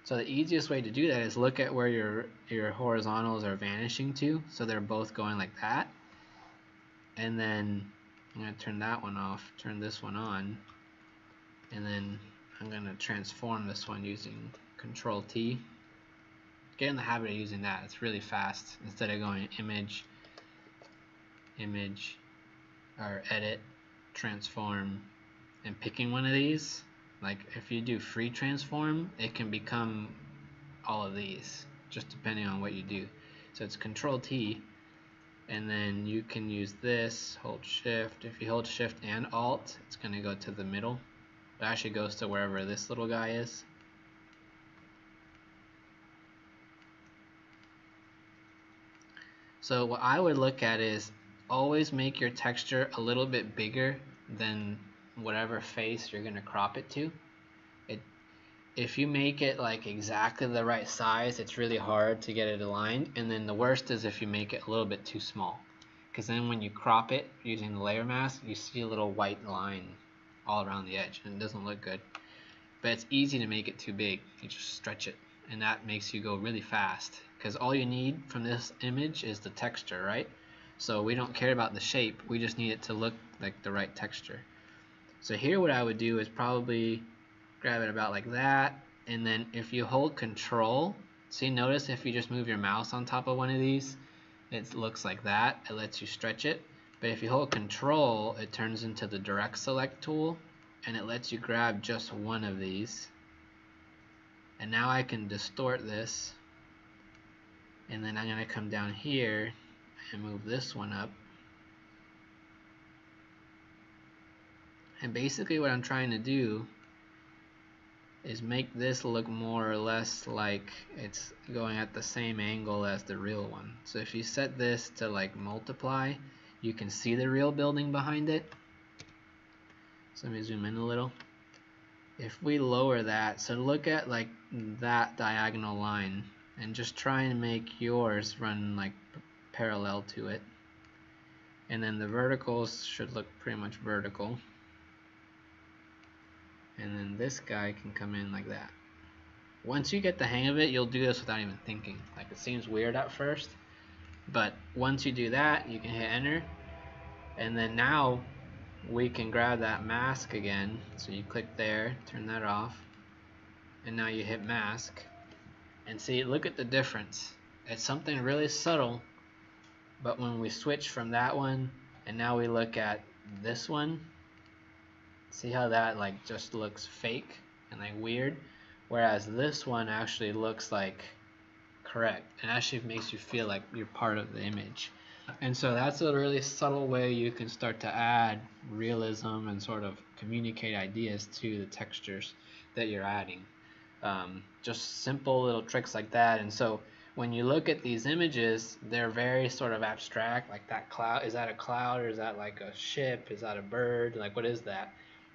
So the easiest way to do that is look at where your horizontals are vanishing to, so they're both going like that. And then I'm going to turn that one off, turn this one on, and then I'm going to transform this one using Control T. Get in the habit of using that. It's really fast. Instead of going image, or edit, transform, and picking one of these. Like if you do free transform, it can become all of these, just depending on what you do. So it's Control T, and then you can use this, hold shift. If you hold shift and alt, it's going to go to the middle. It actually goes to wherever this little guy is. So what I would look at is always make your texture a little bit bigger than whatever face you're going to crop it to. If you make it like exactly the right size, it's really hard to get it aligned. And then the worst is if you make it a little bit too small, because then when you crop it using the layer mask, you see a little white line all around the edge and it doesn't look good. But it's easy to make it too big. You just stretch it, and that makes you go really fast, because all you need from this image is the texture, right? So we don't care about the shape, we just need it to look like the right texture. So here what I would do is probably grab it about like that, and then if you hold Control, see, notice if you just move your mouse on top of one of these, it looks like that. It lets you stretch it. But if you hold Control, it turns into the direct select tool, and it lets you grab just one of these. And now I can distort this, and then I'm going to come down here and move this one up. And basically what I'm trying to do is make this look more or less like it's going at the same angle as the real one. So if you set this to like multiply, you can see the real building behind it. So let me zoom in a little. If we lower that, so look at like that diagonal line and just try and make yours run like parallel to it. And then the verticals should look pretty much vertical. And then this guy can come in like that. Once you get the hang of it, you'll do this without even thinking. Like, it seems weird at first, But once you do that, you can hit enter, and then now we can grab that mask again. So you click there, turn that off, and now you hit mask, and see, look at the difference. It's something really subtle, but when we switch from that one and now we look at this one, see how that like just looks fake and like weird, whereas this one actually looks like correct and actually makes you feel like you're part of the image. And so that's a really subtle way you can start to add realism and sort of communicate ideas to the textures that you're adding. Just simple little tricks like that. And so when you look at these images, they're very sort of abstract, like that cloud, is that a cloud or is that like a ship, is that a bird, like what is that?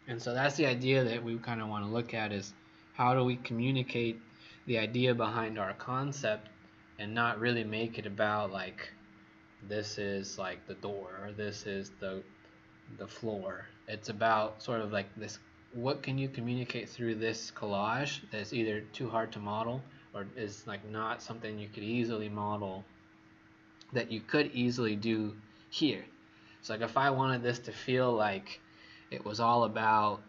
And so that's the idea that we kind of want to look at, is how do we communicate the idea behind our concept and not really make it about like this is like the door or this is the floor. It's about sort of like this, what can you communicate through this collage that's either too hard to model or is like not something you could easily model that you could easily do here. So like if I wanted this to feel like it was all about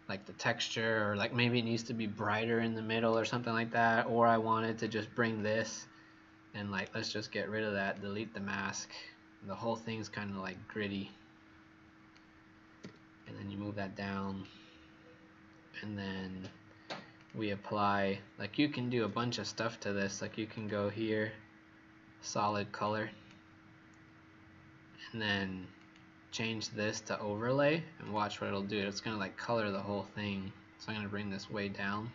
like the texture, or like maybe it needs to be brighter in the middle or something like that, or I wanted to just bring this and like let's just get rid of that, delete the mask, the whole thing's kind of like gritty, and then you move that down, and then we apply, like you can do a bunch of stuff to this, like you can go here, solid color, and then change this to overlay and watch what it'll do. It's gonna like color the whole thing. So I'm gonna bring this way down,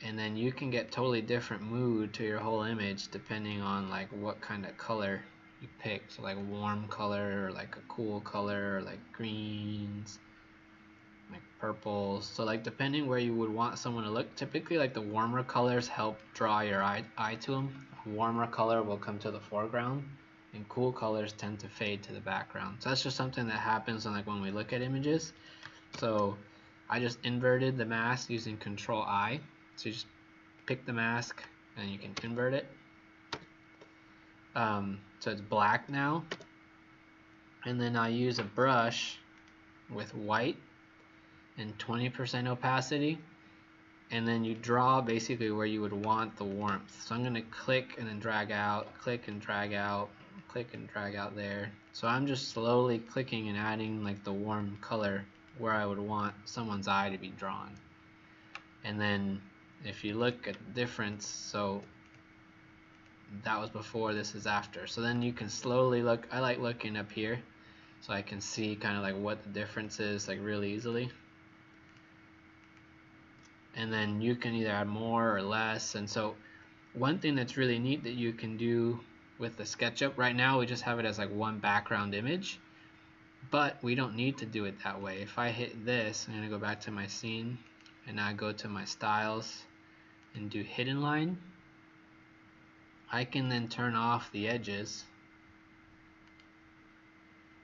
and then you can get totally different mood to your whole image depending on like what kind of color you pick. So like warm color or like a cool color or like greens, like purples. So like depending where you would want someone to look, typically like the warmer colors help draw your eye to them. A warmer color will come to the foreground and cool colors tend to fade to the background. So that's just something that happens on like when we look at images. So I just inverted the mask using Control I. So you just pick the mask and you can invert it. So it's black now. And then I use a brush with white and 20% opacity. And then you draw basically where you would want the warmth. So I'm going to click and then drag out, click and drag out, click and drag out there. So I'm just slowly clicking and adding like the warm color where I would want someone's eye to be drawn. And then if you look at the difference, so that was before, this is after. So then you can slowly look, I like looking up here so I can see kind of like what the difference is like really easily. And then you can either add more or less. And so one thing that's really neat that you can do with the SketchUp, right now we just have it as like one background image, but we don't need to do it that way. If I hit this, I'm going to go back to my scene and now go to my styles and do hidden line. I can then turn off the edges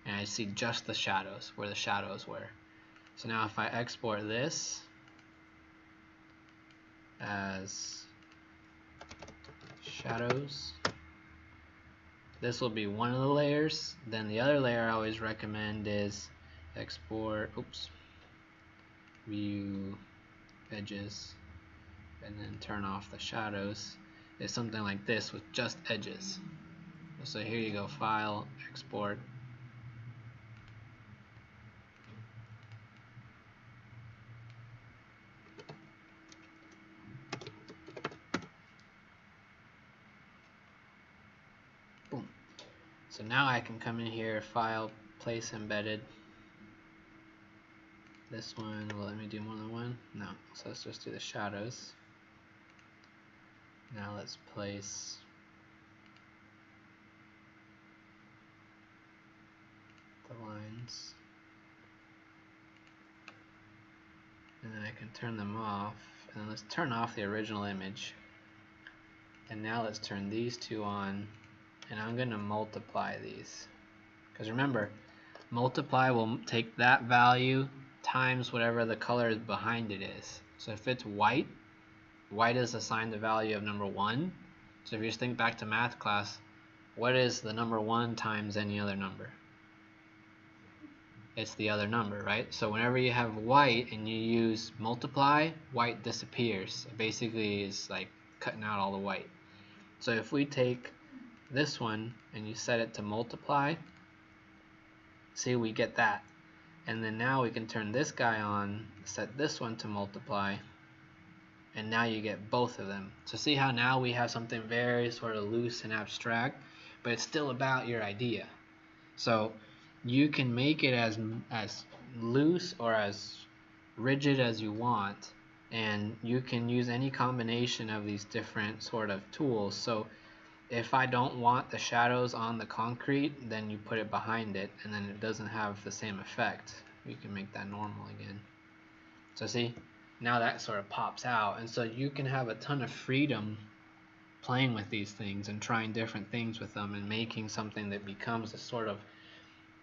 and I see just the shadows, where the shadows were. So now if I export this as shadows, this will be one of the layers. Then the other layer I always recommend is export, view edges, and then turn off the shadows. Is something like this with just edges. So here you go, file, export. Boom. So now I can come in here, file, place embedded. This one, will let me do more than one? No. So let's just do the shadows. Now let's place the lines. And then I can turn them off. And then let's turn off the original image. And now let's turn these two on. And I'm going to multiply these. Because remember, multiply will take that value times whatever the color behind it is. So if it's white, white is assigned the value of number 1. So if you just think back to math class, what is the number 1 times any other number? It's the other number, right? So whenever you have white and you use multiply, white disappears. It basically is like cutting out all the white. So if we take this one and you set it to multiply, see, we get that. And then now we can turn this guy on, set this one to multiply, and now you get both of them. So see how now we have something very sort of loose and abstract, but it's still about your idea. So you can make it as loose or as rigid as you want, and you can use any combination of these different sort of tools. So if I don't want the shadows on the concrete, then you put it behind it, and then it doesn't have the same effect. You can make that normal again. So see, now that sort of pops out, and so you can have a ton of freedom playing with these things and trying different things with them and making something that becomes a sort of,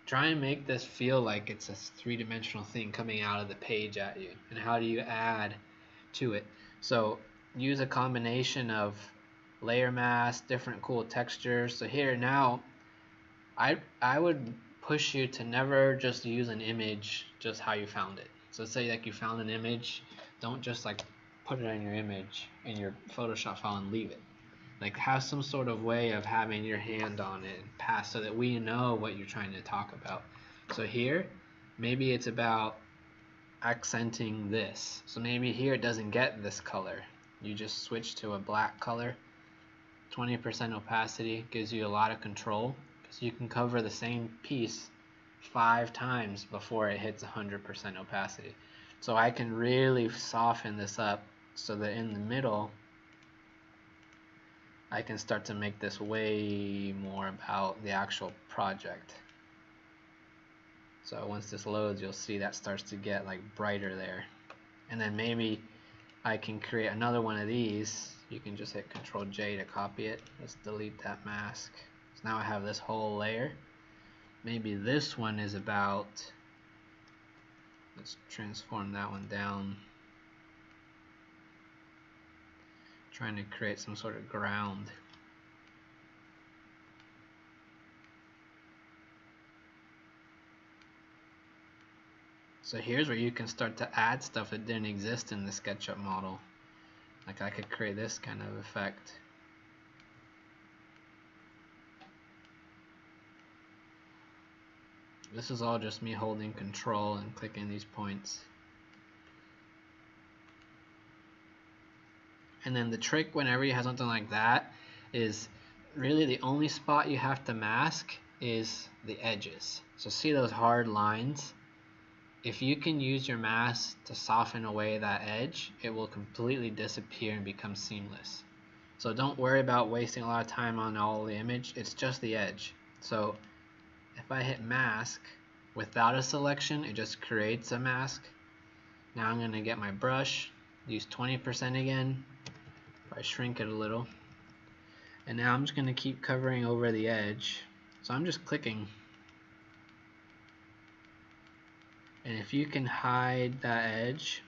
try and make this feel like it's a three-dimensional thing coming out of the page at you. And how do you add to it? So use a combination of layer mask, different cool textures. So here now, I would push you to never just use an image just how you found it. So say like you found an image, don't just like put it on your image in your Photoshop file and leave it. Like have some sort of way of having your hand on it and pass so that we know what you're trying to talk about. So here, maybe it's about accenting this. So maybe here it doesn't get this color. You just switch to a black color. 20% opacity gives you a lot of control because you can cover the same piece 5 times before it hits 100% opacity. So I can really soften this up so that in the middle I can start to make this way more about the actual project. So once this loads, you'll see that starts to get like brighter there. And then maybe I can create another one of these. You can just hit Control J to copy it. Let's delete that mask. So now I have this whole layer. Maybe this one is about, let's transform that one down. Trying to create some sort of ground. So here's where you can start to add stuff that didn't exist in the SketchUp model. Like I could create this kind of effect. This is all just me holding control and clicking these points. And then the trick whenever you have something like that is really the only spot you have to mask is the edges. So see those hard lines? If you can use your mask to soften away that edge, it will completely disappear and become seamless. So don't worry about wasting a lot of time on all the image, it's just the edge. So if I hit mask without a selection, it just creates a mask. Now I'm going to get my brush, use 20% again, if I shrink it a little. And now I'm just going to keep covering over the edge. So I'm just clicking. And if you can hide that edge,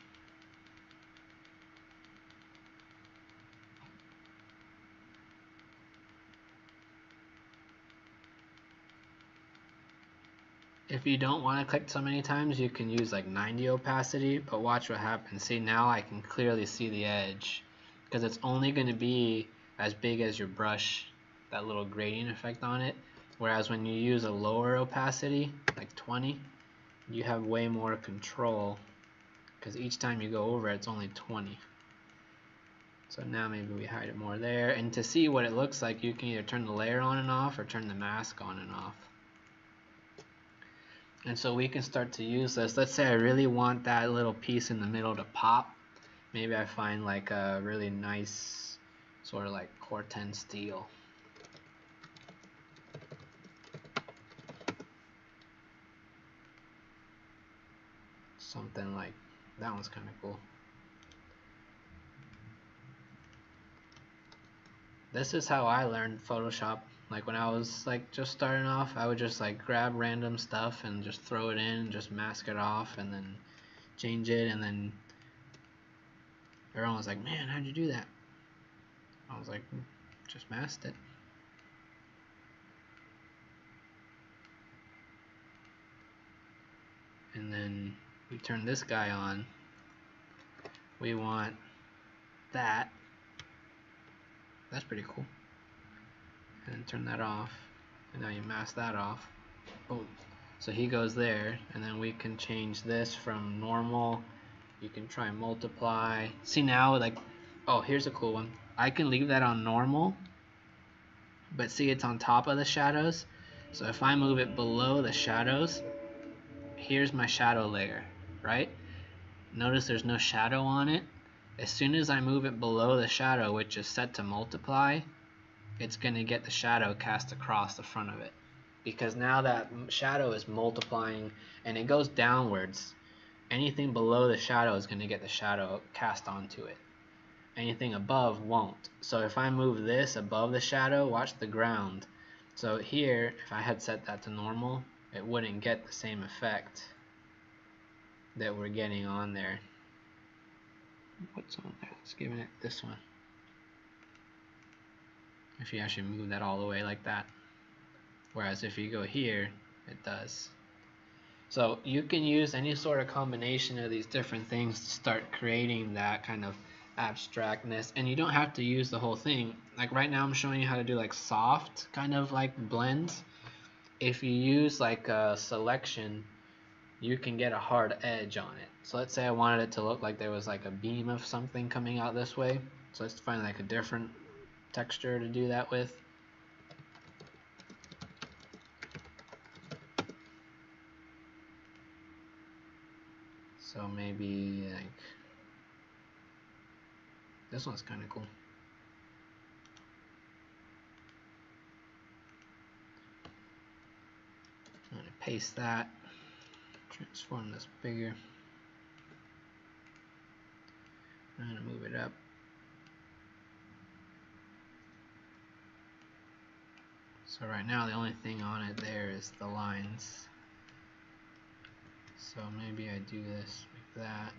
if you don't want to click so many times, you can use like 90 opacity, but watch what happens. See, now I can clearly see the edge because it's only going to be as big as your brush, that little gradient effect on it. Whereas when you use a lower opacity, like 20, you have way more control because each time you go over it's only 20. So now maybe we hide it more there, and to see what it looks like you can either turn the layer on and off or turn the mask on and off. And so we can start to use this. Let's say I really want that little piece in the middle to pop. Maybe I find like a really nice sort of like Corten steel. Something like that one's kind of cool. This is how I learned Photoshop. Like when I was like just starting off, I would just like grab random stuff and just throw it in and just mask it off and then change it, and then everyone was like, man, how'd you do that? I was like, just masked it. And then we turn this guy on. We want that. That's pretty cool. And turn that off. And now you mask that off. Boom. So he goes there, and then we can change this from normal. You can try and multiply. See now, like, oh, here's a cool one. I can leave that on normal, but see it's on top of the shadows. So if I move it below the shadows, here's my shadow layer, right? Notice there's no shadow on it. As soon as I move it below the shadow, which is set to multiply, it's going to get the shadow cast across the front of it. Because now that shadow is multiplying and it goes downwards, anything below the shadow is going to get the shadow cast onto it. Anything above won't. So if I move this above the shadow, watch the ground. So here, if I had set that to normal, it wouldn't get the same effect that we're getting on there. What's on there? Let's give it this one. If you actually move that all the way like that. Whereas if you go here, it does. So you can use any sort of combination of these different things to start creating that kind of abstractness, and you don't have to use the whole thing. Like right now I'm showing you how to do like soft kind of like blends. If you use like a selection, you can get a hard edge on it. So let's say I wanted it to look like there was like a beam of something coming out this way. So let's find like a different texture to do that with. So maybe like this one's kind of cool. I'm going to paste that, transform this bigger. I'm going to move it up. So right now the only thing on it there is the lines. So maybe I do this like that.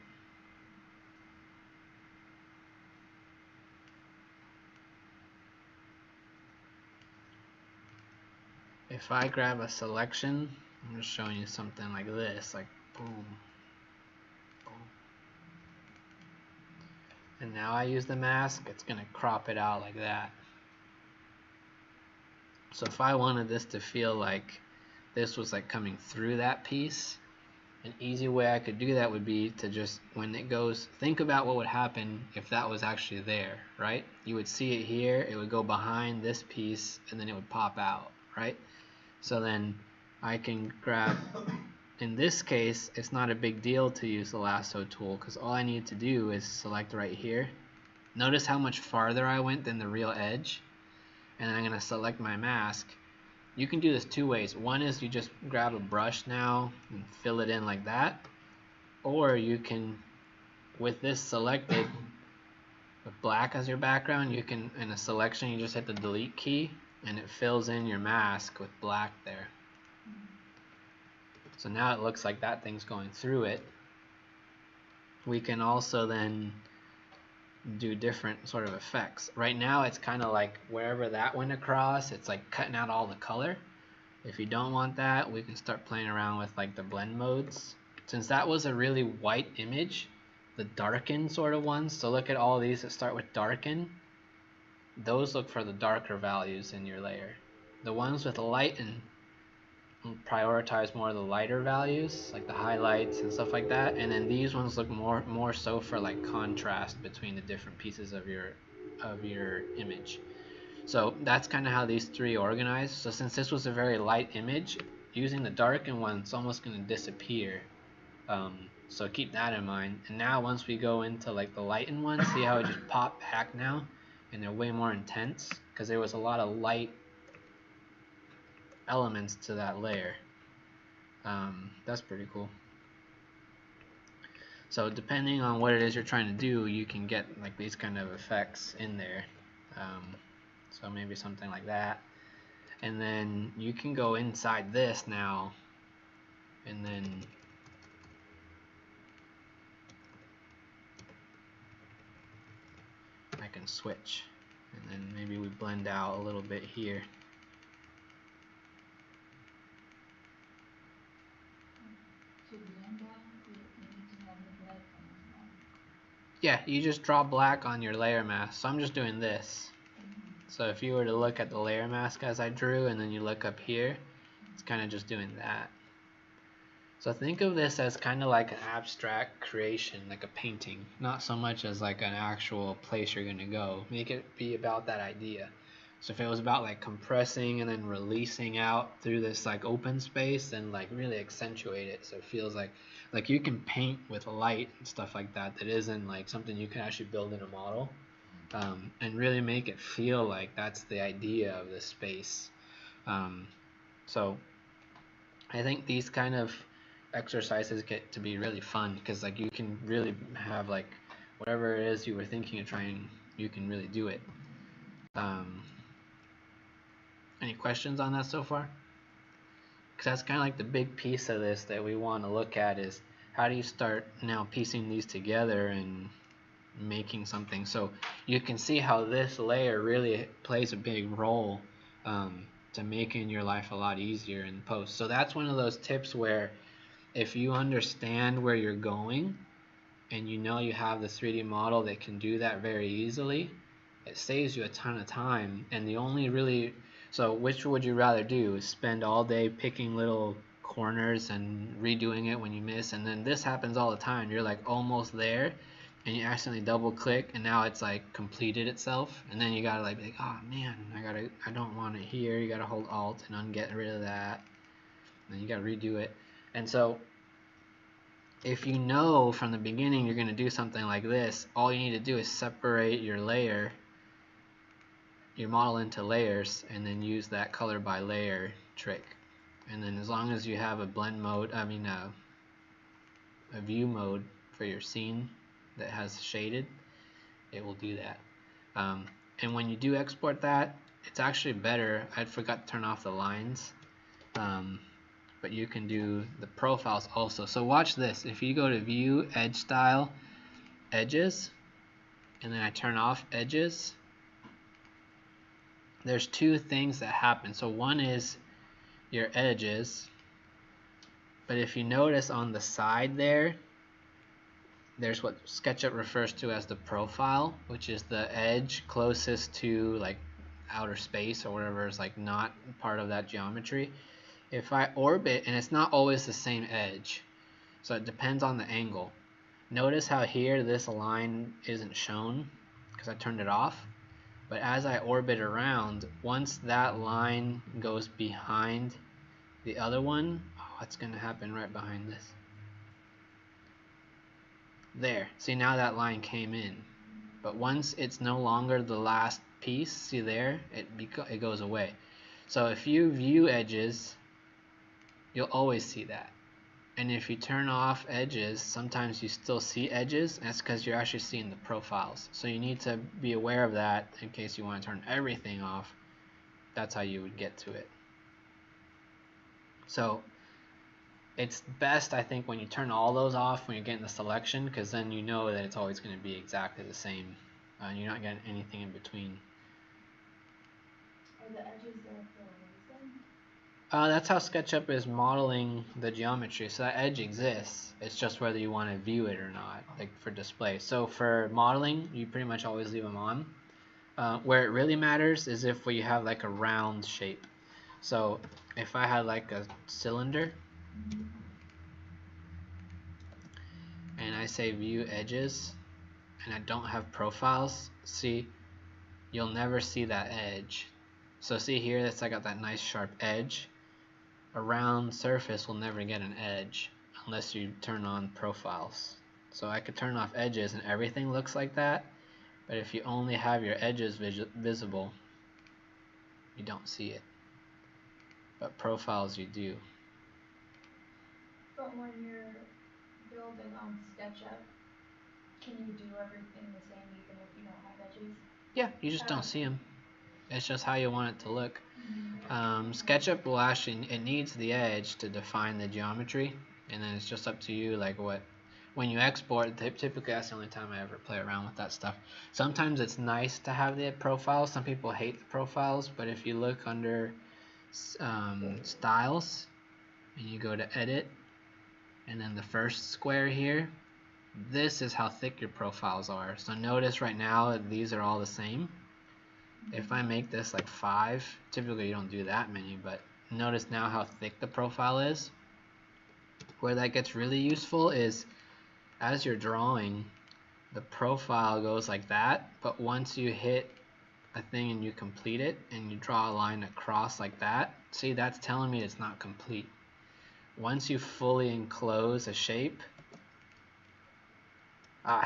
If I grab a selection, I'm just showing you something like this, like boom, boom. And now I use the mask, it's going to crop it out like that. So if I wanted this to feel like this was like coming through that piece, an easy way I could do that would be to just, when it goes, think about what would happen if that was actually there, right? You would see it here, it would go behind this piece, and then it would pop out, right? So then I can grab, in this case, it's not a big deal to use the lasso tool because all I need to do is select right here. Notice how much farther I went than the real edge. And then I'm going to select my mask. You can do this two ways. One is you just grab a brush now and fill it in like that. Or you can, with this selected, with black as your background, you can, in a selection, you just hit the delete key and it fills in your mask with black there. So now it looks like that thing's going through it. We can also then do different sort of effects. Right now it's kind of like wherever that went across, it's like cutting out all the color. If you don't want that, we can start playing around with like the blend modes. Since that was a really white image, the darken sort of ones, so look at all these that start with darken. Those look for the darker values in your layer. The ones with lighten prioritize more of the lighter values, like the highlights and stuff like that. And then these ones look more so for like contrast between the different pieces of your image. So that's kind of how these three organize. So since this was a very light image, using the darken one, it's almost going to disappear. So keep that in mind. And now once we go into like the lighten ones, see how it just pop back now? And they're way more intense because there was a lot of light elements to that layer. That's pretty cool. So depending on what it is you're trying to do, you can get like these kind of effects in there. So maybe something like that. And then you can go inside this now and then I can switch And then maybe we blend out a little bit here. To blend out, you need to have the black on as well. Yeah, you just draw black on your layer mask. So I'm just doing this. So if you were to look at the layer mask as I drew, and then you look up here, it's kind of just doing that. So think of this as kind of like an abstract creation, like a painting, not so much as like an actual place you're going to go. Make it be about that idea. So if it was about like compressing and then releasing out through this like open space, then like really accentuate it so it feels like you can paint with light and stuff like that that isn't like something you can actually build in a model, and really make it feel like that's the idea of the space. So I think these kind of exercises get to be really fun because like you can really have like whatever it is you were thinking of trying, you can really do it. Any questions on that so far? Because that's kind of like the big piece of this that we want to look at is how do you start now piecing these together and making something. So you can see how this layer really plays a big role to making your life a lot easier in post. So that's one of those tips where if you understand where you're going and you know you have the 3D model that can do that very easily, it saves you a ton of time. And the only really, so which would you rather do? Spend all day picking little corners and redoing it when you miss, and then this happens all the time. You're like almost there and you accidentally double click and now it's like completed itself, and then you gotta like be like, oh man, I don't want it here. You gotta hold Alt and get rid of that, and then you gotta redo it. And so if you know from the beginning you're gonna do something like this, all you need to do is separate your model into layers and then use that color by layer trick. And then as long as you have a blend mode, a view mode for your scene that has shaded, it will do that. And when you do export that, it's actually better. I forgot to turn off the lines, but you can do the profiles also. So watch this. If you go to View, Edge Style, Edges, and then I turn off Edges, there's two things that happen. So one is your edges, but if you notice on the side there's what SketchUp refers to as the profile, which is the edge closest to like outer space or whatever is like not part of that geometry. If I orbit, and it's not always the same edge, so it depends on the angle. Notice how here this line isn't shown because I turned it off, but as I orbit around, once that line goes behind the other one, what's going to happen right behind this? There, see, now that line came in, but once it's no longer the last piece, see there, it goes away. So if you view edges, you'll always see that. And if you turn off edges, sometimes you still see edges. That's because you're actually seeing the profiles. So you need to be aware of that in case you want to turn everything off. That's how you would get to it. So it's best, I think, when you turn all those off when you're getting the selection, because then you know that it's always going to be exactly the same. You're not getting anything in between. Are the edges there for a reason? That's how SketchUp is modeling the geometry. So that edge exists. It's just whether you want to view it or not, like for display. So for modeling, you pretty much always leave them on. Where it really matters is if we have like a round shape. So if I had like a cylinder, and I say view edges, and I don't have profiles, see, you'll never see that edge. So see here, that's I got that nice sharp edge. A round surface will never get an edge unless you turn on profiles. So I could turn off edges and everything looks like that, but if you only have your edges visible, you don't see it. But profiles you do. But when you're building on SketchUp, can you do everything the same even if you don't have edges? Yeah, you just don't see them. It's just how you want it to look. SketchUp will actually, it needs the edge to define the geometry, and then it's just up to you like what when you export, typically that's the only time I ever play around with that stuff. Sometimes it's nice to have the profiles. Some people hate the profiles, but if you look under styles and you go to edit, and then the first square here, this is how thick your profiles are. So notice right now these are all the same. If I make this like 5, typically you don't do that many, but notice now how thick the profile is. Where that gets really useful is as you're drawing, the profile goes like that, but once you hit a thing and you complete it and you draw a line across like that, see, that's telling me it's not complete. Once you fully enclose a shape,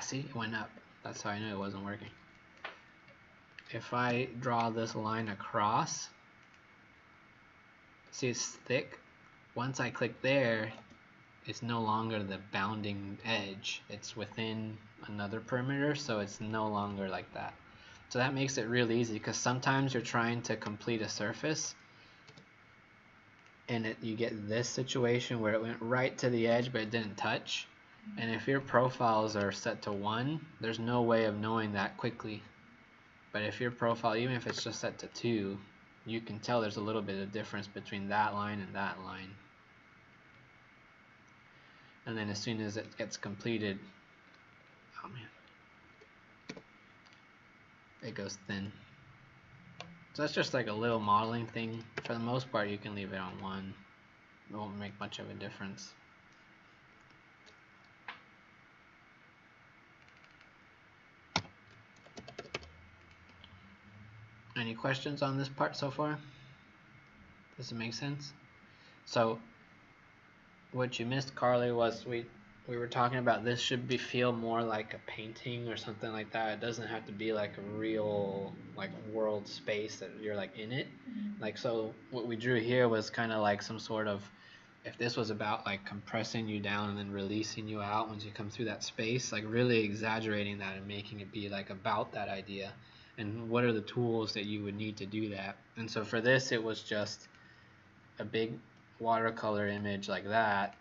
see, it went up. That's how I knew it wasn't working. If I draw this line across, see it's thick. Once I click there, it's no longer the bounding edge. It's within another perimeter, so it's no longer like that. So that makes it real easy, because sometimes you're trying to complete a surface and you get this situation where it went right to the edge but it didn't touch. And if your profiles are set to 1, there's no way of knowing that quickly. But if your profile, even if it's just set to 2, you can tell there's a little bit of difference between that line and that line. And then as soon as it gets completed, oh man, it goes thin. So that's just like a little modeling thing. For the most part, you can leave it on 1. It won't make much of a difference. Any questions on this part so far? Does it make sense? So what you missed, Carly, was we were talking about this should feel more like a painting or something like that. It doesn't have to be like a real like world space that you're like in it. Like, so what we drew here was kind of like some sort of, if this was about like compressing you down and then releasing you out once you come through that space, like really exaggerating that and making it be like about that idea. And what are the tools that you would need to do that? And so for this, it was just a big watercolor image like that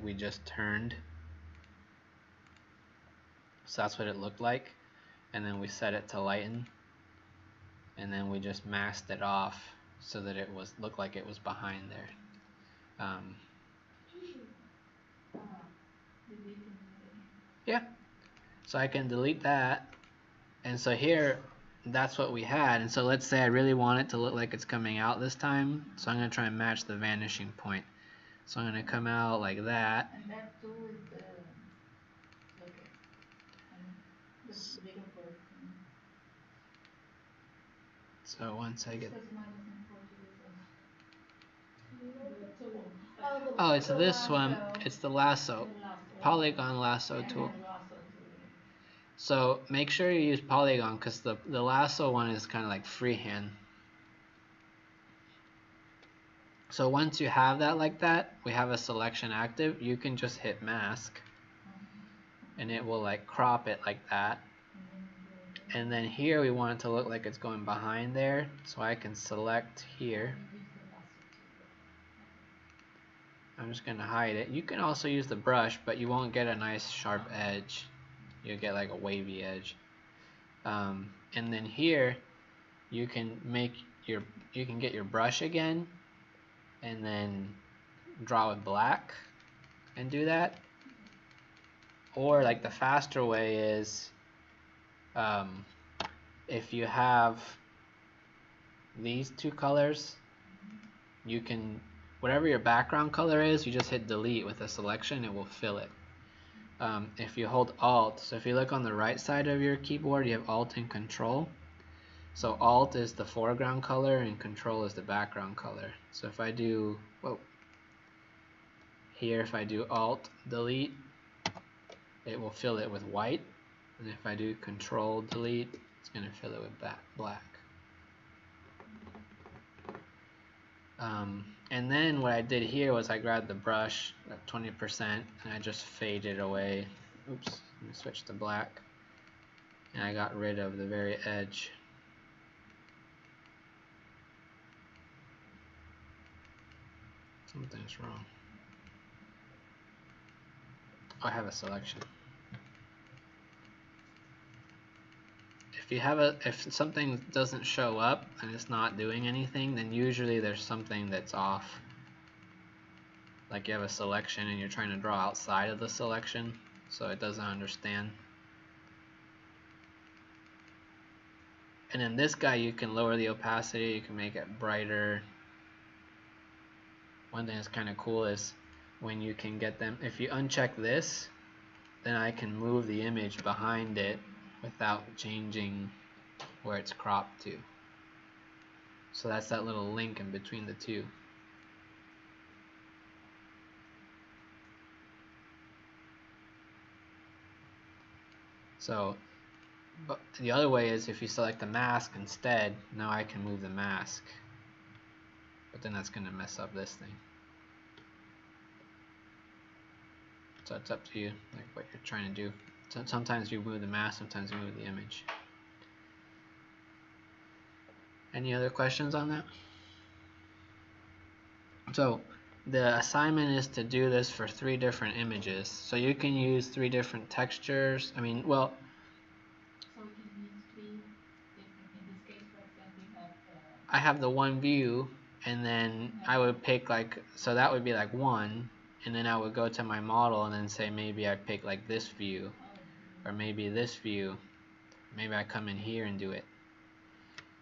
we just turned. So that's what it looked like. And then we set it to lighten. And then we just masked it off so that it looked like it was behind there. Yeah. So I can delete that. And so here, that's what we had. And so let's say I really want it to look like it's coming out this time. So I'm going to try and match the vanishing point. So I'm going to come out like that. And that too is the little bird thing. So once I get... Oh, it's this one. It's the Lasso. Polygon Lasso Tool. So make sure you use Polygon, because the Lasso one is kind of like freehand. So once you have that like that, we have a selection active, you can just hit mask and it will like crop it like that. And then here we want it to look like it's going behind there, so I can select here. I'm just going to hide it. You can also use the brush, but you won't get a nice sharp edge. You'll get like a wavy edge. And then here you can get your brush again and then draw with black and do that. Or like the faster way is if you have these two colors, you can, whatever your background color is, you just hit delete with a selection, it will fill it. If you hold Alt, so if you look on the right side of your keyboard, you have Alt and Control. So Alt is the foreground color and Control is the background color. So if I do, here if I do Alt delete, it will fill it with white. And if I do Control delete, it's going to fill it with black. And then what I did here was I grabbed the brush at 20% and I just faded away. Oops, let me switch to black. And I got rid of the very edge. Something's wrong. I have a selection. If something doesn't show up and it's not doing anything, then usually there's something that's off. Like you have a selection and you're trying to draw outside of the selection, so it doesn't understand. And then this guy, you can lower the opacity, you can make it brighter. One thing that's kind of cool is when you can get them, if you uncheck this, then I can move the image behind it without changing where it's cropped to. So that's that little link in between the two. So, but the other way is if you select the mask instead, now I can move the mask. But then that's going to mess up this thing. So it's up to you, like what you're trying to do. So sometimes you move the mask, sometimes you move the image. Any other questions on that? So the assignment is to do this for 3 different images. So you can use 3 different textures. I mean, well. So we can use 3 different, in this case, for example, we have I have the one view, and then I would pick like, so that would be like 1, and then I would go to my model and then say maybe I pick like this view, or maybe this view. Maybe I come in here and do it.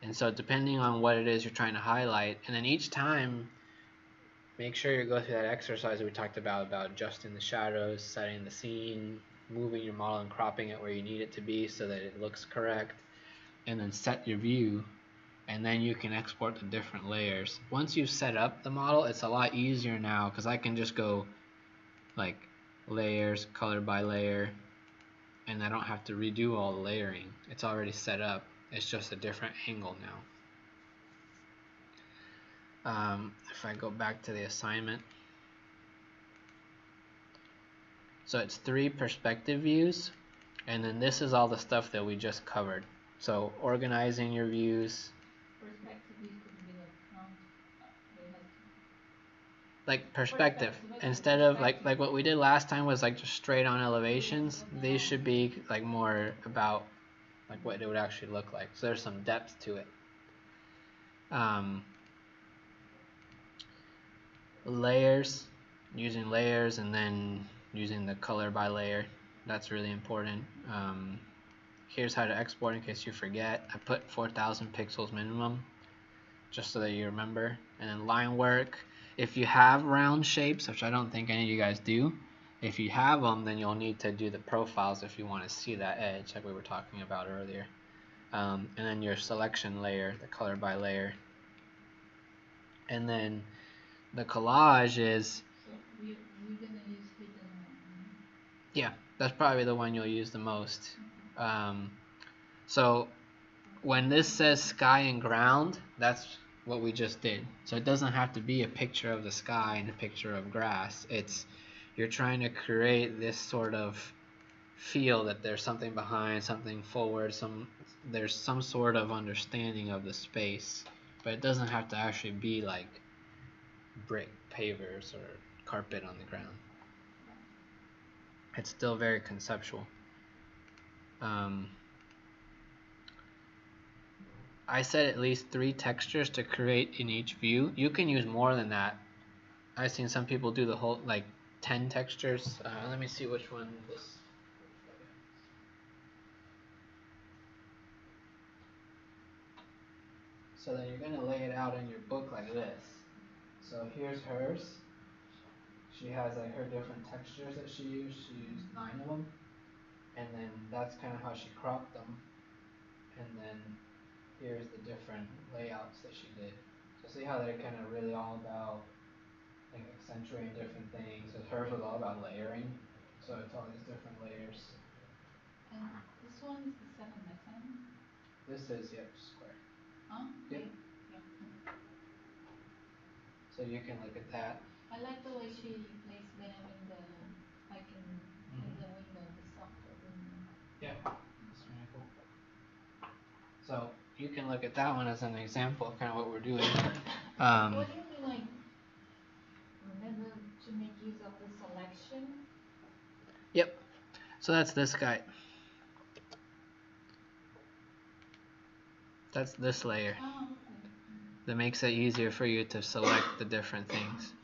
And so depending on what it is you're trying to highlight, and then each time make sure you go through that exercise we talked about adjusting the shadows, setting the scene, moving your model and cropping it where you need it to be so that it looks correct, and then set your view, and then you can export the different layers. Once you've set up the model, it's a lot easier now because I can just go like layers, color by layer, and I don't have to redo all the layering. It's already set up. It's just a different angle now. If I go back to the assignment, so it's 3 perspective views, and then this is all the stuff that we just covered. So organizing your views. Perspective views could be like count. Like perspective. Instead of like what we did last time was like just straight on elevations. These should be like more about like what it would actually look like. So there's some depth to it. Layers, using layers and then using the color by layer. That's really important. Here's how to export in case you forget. I put 4,000 pixels minimum just so that you remember. And then line work. If you have round shapes, which I don't think any of you guys do, if you have them, then you'll need to do the profiles if you want to see that edge like we were talking about earlier. And then your selection layer, the color by layer. And then the collage is. So we're gonna use hidden. Yeah, that's probably the one you'll use the most. So when this says sky and ground, that's what we just did. So it doesn't have to be a picture of the sky and a picture of grass. It's you're trying to create this sort of feel that there's something behind, something forward, there's some sort of understanding of the space, but it doesn't have to actually be like brick pavers or carpet on the ground. It's still very conceptual. I said at least 3 textures to create in each view. You can use more than that. I've seen some people do the whole like 10 textures. Let me see which one this. So then you're going to lay it out in your book like this. So here's hers. She has like her different textures that she used. She used 9 of them. And then that's kind of how she cropped them. And then here's the different layouts that she did. So see how they're kind of really all about like accentuating different things. So hers was all about layering. So it's all these different layers. And this one is the 7 by 10? This is, yep, square. Huh? Yep. Yeah. So you can look at that. I like the way she placed them in the, like in the window, the softer window. Yeah, that's really cool. So you can look at that one as an example of kind of what we're doing. What do you mean, like, remember to make use of the selection? Yep. So that's this guy. That's this layer. Oh, okay. That makes it easier for you to select the different things.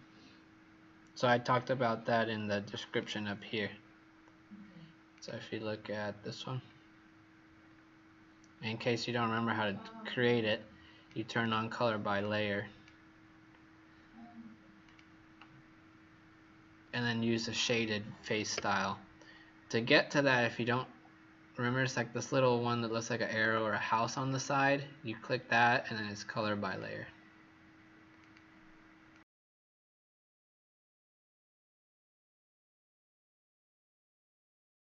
So I talked about that in the description up here. Okay. So if you look at this one, in case you don't remember how to create it, you turn on color by layer and then use the shaded face style. To get to that, if you don't remember, it's like this little one that looks like an arrow or a house on the side. You click that and then it's color by layer.